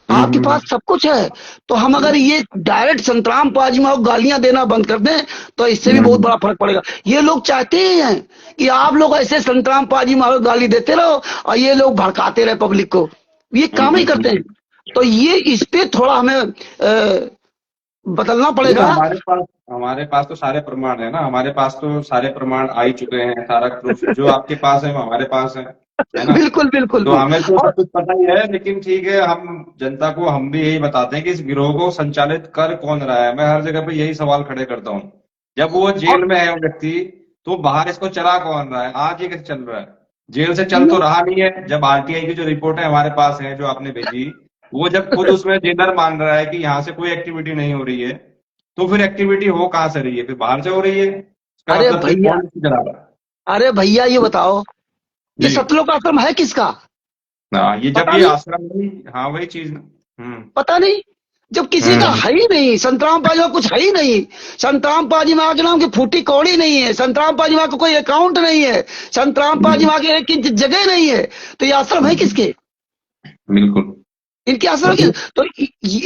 आपके पास सब कुछ है। तो हम अगर ये डायरेक्ट संतराम पाजीमा को गालियां देना बंद कर दें तो इससे भी बहुत बड़ा फर्क पड़ेगा। ये लोग चाहते ही हैं कि आप लोग ऐसे संतराम पाजीमा को गाली देते रहो और ये लोग भड़काते रहे पब्लिक को, ये काम ही करते हैं। तो ये इस पे थोड़ा हमें बदलना ये तो पड़ेगा। हमारे पास तो सारे प्रमाण है ना, हमारे पास तो सारे प्रमाण आ ही चुके हैं, सारा प्रूफ जो आपके पास है वो हमारे पास है ना। बिल्कुल बिल्कुल तो हमें तो और सब कुछ पता ही है, लेकिन ठीक है, हम जनता को हम भी यही बताते हैं कि इस गिरोह को संचालित कर कौन रहा है। मैं हर जगह पे यही सवाल खड़े करता हूँ, जब वो जेल में है वो व्यक्ति, तो बाहर इसको चला कौन रहा है, आज ये कैसे चल रहा है। जेल से चल तो रहा नहीं है। जब आरटीआई की जो रिपोर्ट है हमारे पास है, जो आपने भेजी, वो जब खुद उसमें जेलर मान रहा है कि यहाँ से कोई एक्टिविटी नहीं हो रही है, तो फिर एक्टिविटी हो कहाँ से रही है, फिर बाहर से हो रही है। इसका अरे मतलब फिर भैया, कौन चला रहा है। अरे भैया ये बताओ, ये जी। सतलोक आश्रम है किसका? हाँ, ये जब पता ये नहीं, आश्रम नहीं, हाँ वही चीज ना। पता नहीं। जब किसी का हम्म है ही नहीं, संतराम पाजीमा कुछ है ही नहीं, संतराम पाजीमा के नाम की फूटी कौड़ी नहीं है, संतराम पाजीमा का कोई अकाउंट नहीं है, संतराम पाजीमा के एक इंच जगह नहीं है, तो ये आश्रम है किसके? बिल्कुल। इनके आश्रम के। चलिए। तो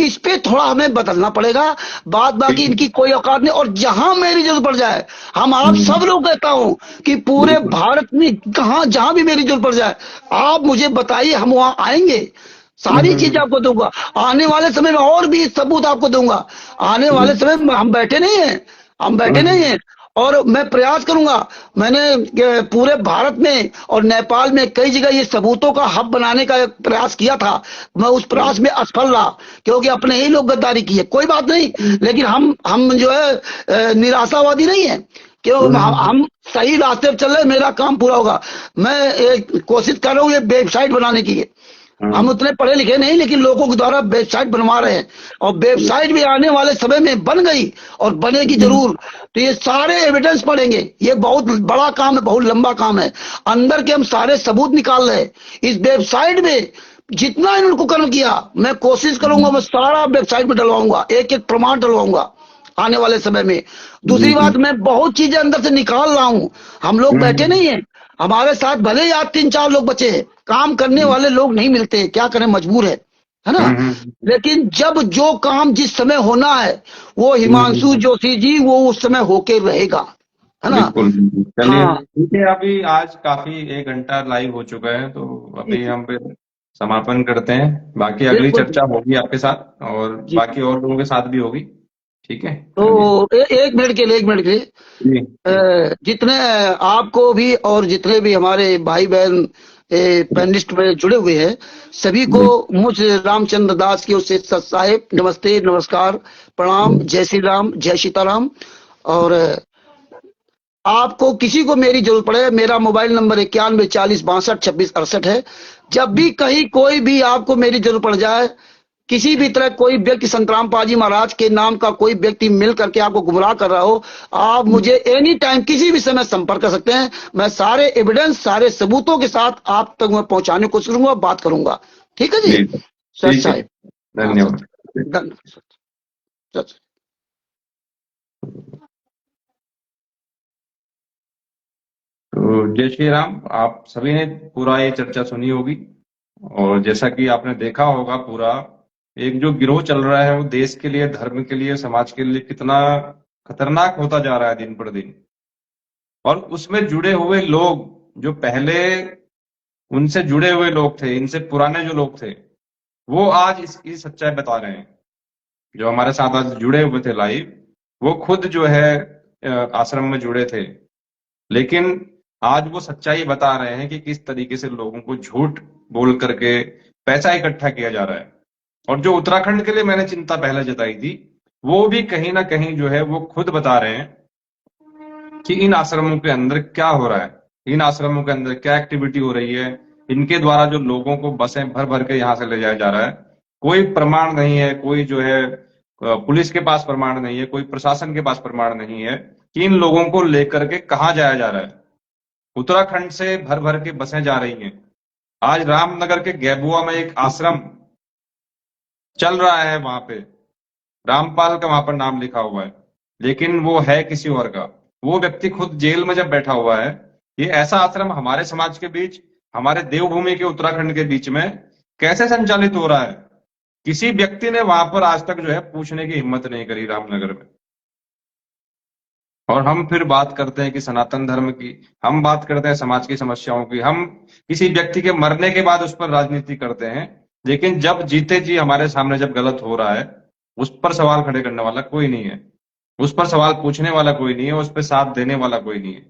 इस पे थोड़ा हमें बदलना पड़ेगा। बात बाकी ठीक है। इनकी कोई औकात नहीं। और जहां मेरी जरूरत पड़ जाए, हम आप हम्म, सब लोग कहता हूं कि पूरे बिल्कुल। भारत में कहा जहां भी मेरी जरूरत पड़ जाए, आप मुझे बताइए, हम वहां आएंगे, सारी चीज हम्म, आपको दूंगा। आने वाले समय में और भी सबूत आपको दूंगा। आने वाले समय में हम बैठे नहीं हैं, हम बैठे नहीं हम्म, हैं। और मैं प्रयास करूंगा। मैंने पूरे भारत में और नेपाल में कई जगह ये सबूतों का हब बनाने का एक प्रयास किया था। मैं उस प्रयास में असफल रहा, क्योंकि अपने ही लोग गद्दारी किए। कोई बात नहीं, लेकिन हम जो है निराशावादी नहीं है। क्यों, हम सही रास्ते पर चल रहे, मेरा काम पूरा होगा। मैं एक कोशिश कर रहा हूँ ये वेबसाइट बनाने की। हम हम्म, उतने पढ़े लिखे नहीं, लेकिन लोगों के द्वारा वेबसाइट बनवा रहे हैं, और वेबसाइट भी आने वाले समय में बन गई और बनेगी जरूर। तो ये सारे एविडेंस पड़ेंगे। ये बहुत बड़ा काम है, बहुत लंबा काम है। अंदर के हम सारे सबूत निकाल रहे हैं इस वेबसाइट में। जितना इन्होंने कुकर्म किया, मैं कोशिश करूंगा, मैं सारा वेबसाइट में डलवाऊंगा, एक एक प्रमाण डलवाऊंगा आने वाले समय में। जी दूसरी जी। बात, मैं बहुत चीजें अंदर से निकाल रहा हूं। हम लोग बैठे नहीं हैं, हमारे साथ भले ही आज 3-4 लोग बचे हैं, काम करने वाले लोग नहीं मिलते, क्या करें, मजबूर है ना। लेकिन जब जो काम जिस समय होना है, वो हिमांशु जोशी जी वो उस समय होके रहेगा, है ना। बिल्कुल बिल्कुल। चलिए हाँ, ठीक है, अभी आज काफी 1 घंटा लाइव हो चुका है, तो अभी हम फिर समापन करते हैं। बाकी अगली बिल्कुल चर्चा होगी आपके साथ, और जी। बाकी और लोगों के साथ भी होगी। ठीक है। तो चलिए। एक मिनट के लिए, एक मिनट के लिए, जी जी। जितने आपको भी और जितने भी हमारे भाई बहन पैनलिस्ट में जुड़े हुए हैं, सभी को जी मुझ रामचंद्र दास की ओर से सत साहेब नमस्ते, नमस्कार, प्रणाम, जय श्री राम, जय सीताराम। और आपको किसी को मेरी जरूरत पड़े, मेरा मोबाइल नंबर 9140622668 है। जब भी कहीं कोई भी आपको मेरी जरूरत पड़ जाए, किसी भी तरह कोई व्यक्ति संतराम पाजी महाराज के नाम का कोई व्यक्ति मिल करके आपको गुमराह कर रहा हो, आप मुझे एनी टाइम किसी भी समय संपर्क कर सकते हैं। मैं सारे एविडेंस, सारे सबूतों के साथ आप तक मैं पहुंचाने की कोशिश करूंगा, बात करूंगा। ठीक है जी, जी। सर ठीक है। साहब। हाँ सर, धन्यवाद। धन्यवाद सर। तो जय श्री राम। आप सभी ने पूरा ये चर्चा सुनी होगी, और जैसा कि आपने देखा होगा, पूरा एक जो गिरोह चल रहा है वो देश के लिए, धर्म के लिए, समाज के लिए कितना खतरनाक होता जा रहा है दिन पर दिन। और उसमें जुड़े हुए लोग जो पहले उनसे जुड़े हुए लोग थे, इनसे पुराने जो लोग थे, वो आज इसकी सच्चाई बता रहे हैं। जो हमारे साथ आज जुड़े हुए थे लाइव, वो खुद जो है आश्रम में जुड़े थे, लेकिन आज वो सच्चाई बता रहे हैं कि किस तरीके से लोगों को झूठ बोल करके पैसा इकट्ठा किया जा रहा है। और जो उत्तराखंड के लिए मैंने चिंता पहले जताई थी, वो भी कहीं ना कहीं जो है वो खुद बता रहे हैं कि इन आश्रमों के अंदर क्या हो रहा है, इन आश्रमों के अंदर क्या एक्टिविटी हो रही है। इनके द्वारा जो लोगों को बसें भर भर के यहाँ से ले जाया जा रहा है, कोई प्रमाण नहीं है, कोई जो है पुलिस के पास प्रमाण नहीं है, कोई प्रशासन के पास प्रमाण नहीं है कि इन लोगों को लेकर के कहाँ जाया जा रहा है। उत्तराखंड से भर भर के बसें जा रही हैं। आज रामनगर के गैबुआ में एक आश्रम चल रहा है, वहां पे रामपाल का वहां पर नाम लिखा हुआ है, लेकिन वो है किसी और का। वो व्यक्ति खुद जेल में जब बैठा हुआ है, ये ऐसा आश्रम हमारे समाज के बीच, हमारे देवभूमि के उत्तराखंड के बीच में कैसे संचालित हो रहा है। किसी व्यक्ति ने वहां पर आज तक जो है पूछने की हिम्मत नहीं करी रामनगर में। और हम फिर बात करते हैं कि सनातन धर्म की, हम बात करते हैं समाज की समस्याओं की, हम किसी व्यक्ति के मरने के बाद उस पर राजनीति करते हैं, लेकिन जब जीते जी हमारे सामने जब गलत हो रहा है उस पर सवाल खड़े करने वाला कोई नहीं है, उस पर सवाल पूछने वाला कोई नहीं है, उस पर साथ देने वाला कोई नहीं है।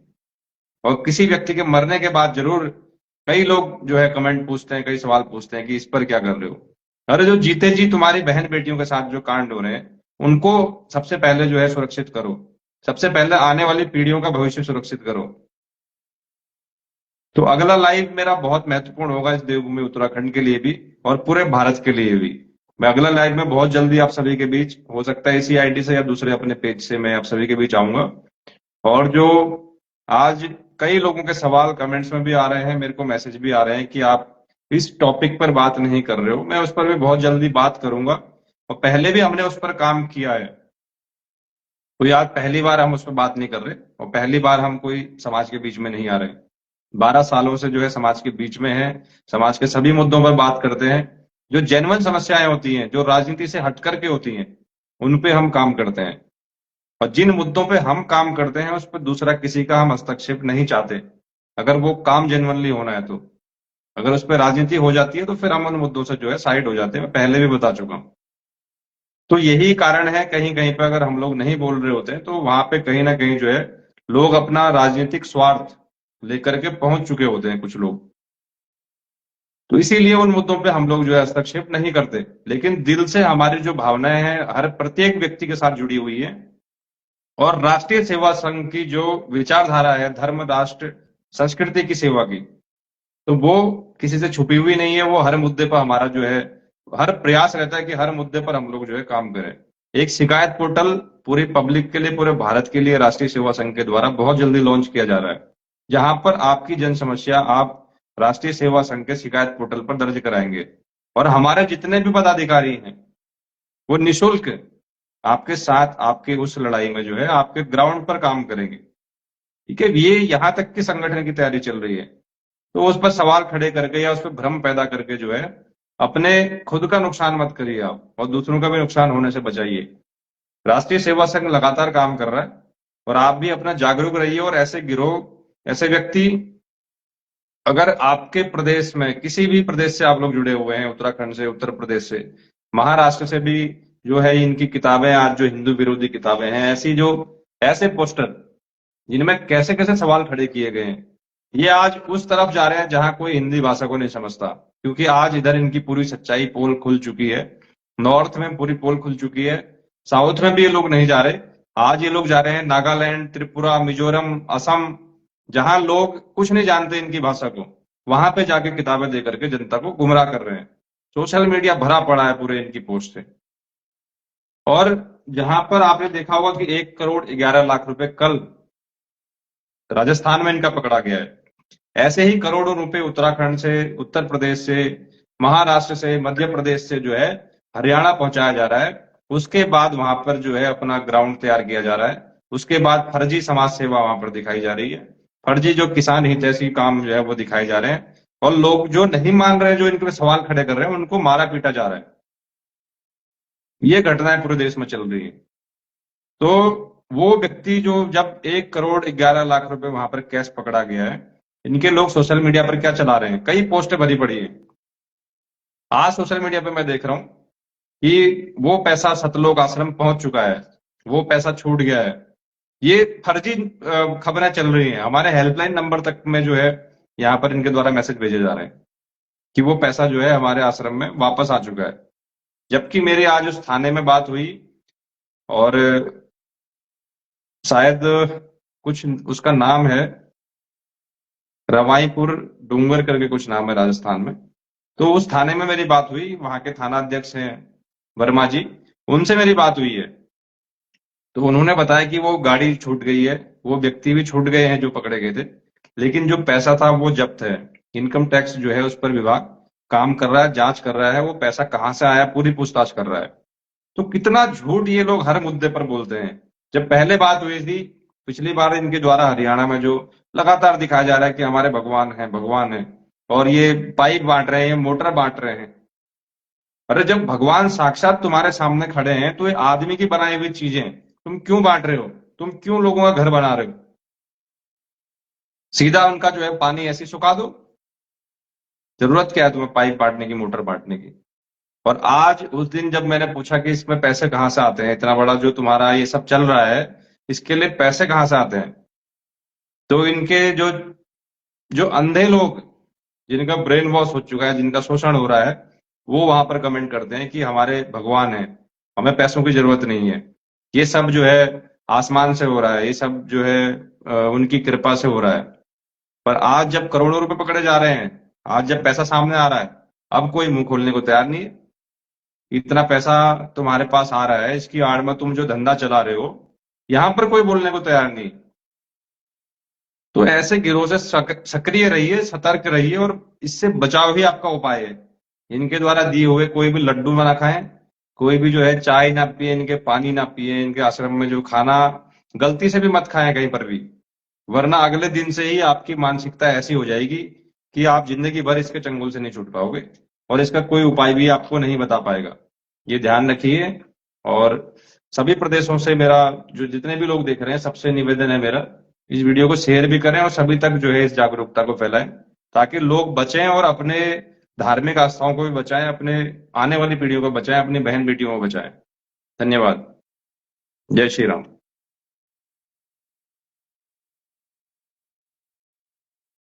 और किसी व्यक्ति के मरने के बाद जरूर कई लोग जो है कमेंट पूछते हैं, कई सवाल पूछते हैं कि इस पर क्या कर रहे हो। अरे जो जीते जी तुम्हारी बहन बेटियों के साथ जो कांड हो रहे हैं उनको सबसे पहले जो है सुरक्षित करो, सबसे पहले आने वाली पीढ़ियों का भविष्य सुरक्षित करो। तो अगला लाइव मेरा बहुत महत्वपूर्ण होगा इस देवभूमि उत्तराखंड के लिए भी और पूरे भारत के लिए भी। मैं अगला लाइव में बहुत जल्दी आप सभी के बीच, हो सकता है इसी आईडी से या दूसरे अपने पेज से, मैं आप सभी के बीच आऊंगा। और जो आज कई लोगों के सवाल कमेंट्स में भी आ रहे हैं, मेरे को मैसेज भी आ रहे हैं कि आप इस टॉपिक पर बात नहीं कर रहे हो, मैं उस पर भी बहुत जल्दी बात करूंगा। और पहले भी हमने उस पर काम किया है, तो यार पहली बार हम उस पर बात नहीं कर रहे और पहली बार हम कोई समाज के बीच में नहीं आ रहे। 12 सालों से जो है समाज के बीच में है, समाज के सभी मुद्दों पर बात करते हैं। जो जेन्युइन समस्याएं होती हैं, जो राजनीति से हट करके होती हैं, उन पे हम काम करते हैं। और जिन मुद्दों पे हम काम करते हैं उस पर दूसरा किसी का हम हस्तक्षेप नहीं चाहते, अगर वो काम जेन्युइनली होना है तो। अगर उस पर राजनीति हो जाती है तो फिर हम उन मुद्दों से जो है साइड हो जाते हैं, मैं पहले भी बता चुका हूं। तो यही कारण है, कहीं कहीं पे अगर हम लोग नहीं बोल रहे होते हैं तो वहां पे कहीं ना कहीं जो है लोग अपना राजनीतिक स्वार्थ लेकर के पहुंच चुके होते हैं कुछ लोग। तो इसीलिए उन मुद्दों पे हम लोग जो है हस्तक्षेप नहीं करते, लेकिन दिल से हमारी जो भावनाएं हैं हर प्रत्येक व्यक्ति के साथ जुड़ी हुई है। और राष्ट्रीय सेवा संघ की जो विचारधारा है धर्म राष्ट्र संस्कृति की सेवा की, तो वो किसी से छुपी हुई नहीं है। वो हर मुद्दे पर हमारा जो है हर प्रयास रहता है कि हर मुद्दे पर हम लोग जो है काम करें। एक शिकायत पोर्टल पूरी पब्लिक के लिए, पूरे भारत के लिए राष्ट्रीय सेवा संघ के द्वारा बहुत जल्दी लॉन्च किया जा रहा है, जहां पर आपकी जन समस्या आप राष्ट्रीय सेवा संघ के शिकायत पोर्टल पर दर्ज कराएंगे। और हमारे जितने भी पदाधिकारी हैं वो निःशुल्क आपके साथ आपके उस लड़ाई में जो है आपके ग्राउंड पर काम करेंगे। ठीक है, ये यहां तक की संगठन की तैयारी चल रही है। तो उस पर सवाल खड़े करके या उस पर भ्रम पैदा करके जो है अपने खुद का नुकसान मत करिए आप, और दूसरों का भी नुकसान होने से बचाइए। राष्ट्रीय सेवा संघ लगातार काम कर रहा है और आप भी अपना जागरूक रहिए। और ऐसे गिरोह, ऐसे व्यक्ति, अगर आपके प्रदेश में किसी भी प्रदेश से आप लोग जुड़े हुए हैं, उत्तराखंड से, उत्तर प्रदेश से, महाराष्ट्र से भी जो है इनकी किताबें आज जो हिंदू विरोधी किताबें हैं, ऐसी जो ऐसे पोस्टर जिनमें कैसे कैसे सवाल खड़े किए गए हैं, ये आज उस तरफ जा रहे हैं जहां कोई हिंदी भाषा को नहीं समझता। क्योंकि आज इधर इनकी पूरी सच्चाई पोल खुल चुकी है, नॉर्थ में पूरी पोल खुल चुकी है, साउथ में भी ये लोग नहीं जा रहे। आज ये लोग जा रहे हैं नागालैंड, त्रिपुरा, मिजोरम, असम, जहां लोग कुछ नहीं जानते इनकी भाषा को, वहां पे जाके किताबें दे करके जनता को गुमराह कर रहे हैं। सोशल मीडिया भरा पड़ा है पूरे इनकी पोस्ट से। और जहां पर आपने देखा होगा कि 1 करोड़ 11 लाख रुपए कल राजस्थान में इनका पकड़ा गया है, ऐसे ही करोड़ों रुपए उत्तराखंड से, उत्तर प्रदेश से, महाराष्ट्र से, मध्य प्रदेश से जो है हरियाणा पहुंचाया जा रहा है। उसके बाद वहां पर जो है अपना ग्राउंड तैयार किया जा रहा है। उसके बाद फर्जी समाज सेवा वहां पर दिखाई जा रही है, फर्जी जो किसान हितैषी काम जो है वो दिखाए जा रहे हैं। और लोग जो नहीं मान रहे हैं, जो इनके पे सवाल खड़े कर रहे हैं, उनको मारा पीटा जा रहा है। ये घटनाएं पूरे देश में चल रही है। तो वो व्यक्ति जो जब 1 करोड़ 11 लाख रुपए वहां पर कैश पकड़ा गया है, इनके लोग सोशल मीडिया पर क्या चला रहे हैं, कई पोस्टें भरी पड़ी है। आज सोशल मीडिया पे मैं देख रहा हूं कि वो पैसा सतलोक आश्रम पहुंच चुका है, वो पैसा छूट गया है। ये फर्जी खबरें चल रही हैं। हमारे हेल्पलाइन नंबर तक में जो है यहाँ पर इनके द्वारा मैसेज भेजे जा रहे हैं कि वो पैसा जो है हमारे आश्रम में वापस आ चुका है। जबकि मेरी आज उस थाने में बात हुई और शायद कुछ उसका नाम है रवाईपुर डूंगर करके कुछ नाम है राजस्थान में। तो उस थाने में मेरी बात हुई, वहां के थाना अध्यक्ष हैं वर्मा जी, उनसे मेरी बात हुई है। तो उन्होंने बताया कि वो गाड़ी छूट गई है, वो व्यक्ति भी छूट गए हैं जो पकड़े गए थे, लेकिन जो पैसा था वो जब्त है। इनकम टैक्स जो है उस पर विभाग काम कर रहा है, जांच कर रहा है, वो पैसा कहां से आया पूरी पूछताछ कर रहा है। तो कितना झूठ ये लोग हर मुद्दे पर बोलते हैं। जब पहले बात हुई थी पिछली बार इनके द्वारा हरियाणा में, जो लगातार दिखाया जा रहा है कि हमारे भगवान है, भगवान है, और ये पाइप बांट रहे हैं, मोटर बांट रहे हैं, अरे जब भगवान साक्षात तुम्हारे सामने खड़े हैं तो ये आदमी की बनाई हुई चीजें तुम क्यों बांट रहे हो? तुम क्यों लोगों का घर बना रहे हो? सीधा उनका जो है पानी ऐसे ही सुखा दो। जरूरत क्या है तुम्हें पाइप बांटने की, मोटर बांटने की? और आज उस दिन जब मैंने पूछा कि इसमें पैसे कहाँ से आते हैं, इतना बड़ा जो तुम्हारा ये सब चल रहा है, इसके लिए पैसे कहाँ से आते हैं? तो इनके जो जो अंधे लोग, जिनका ब्रेन वॉश हो चुका है, जिनका शोषण हो रहा है, वो वहां पर कमेंट करते हैं कि हमारे भगवान है, हमें पैसों की जरूरत नहीं है, ये सब जो है आसमान से हो रहा है, ये सब जो है उनकी कृपा से हो रहा है। पर आज जब करोड़ों रुपए पकड़े जा रहे हैं, आज जब पैसा सामने आ रहा है, अब कोई मुंह खोलने को तैयार नहीं है। इतना पैसा तुम्हारे पास आ रहा है, इसकी आड़ में तुम जो धंधा चला रहे हो, यहां पर कोई बोलने को तैयार नहीं। तो ऐसे गिरोह से सक्रिय रहिए, सतर्क रहिए, और इससे बचाव ही आपका उपाय है। इनके द्वारा दिए हुए कोई भी लड्डू ना खाएं, कोई भी जो है चाय ना पिए, इनके पानी ना पिए, इनके आश्रम में जो खाना गलती से भी मत खाएं कहीं पर भी, वरना अगले दिन से ही आपकी मानसिकता ऐसी हो जाएगी कि आप जिंदगी भर इसके चंगुल से नहीं छूट पाओगे, और इसका कोई उपाय भी आपको नहीं बता पाएगा। ये ध्यान रखिए। और सभी प्रदेशों से मेरा, जो जितने भी लोग देख रहे हैं, सबसे निवेदन है मेरा, इस वीडियो को शेयर भी करें और सभी तक जो है इस जागरूकता को फैलाएं, ताकि लोग बचें और अपने धार्मिक आस्थाओं को भी बचाएं, अपने आने वाली पीढ़ियों को बचाएं, अपनी बहन बेटियों को बचाएं। धन्यवाद। जय श्री राम।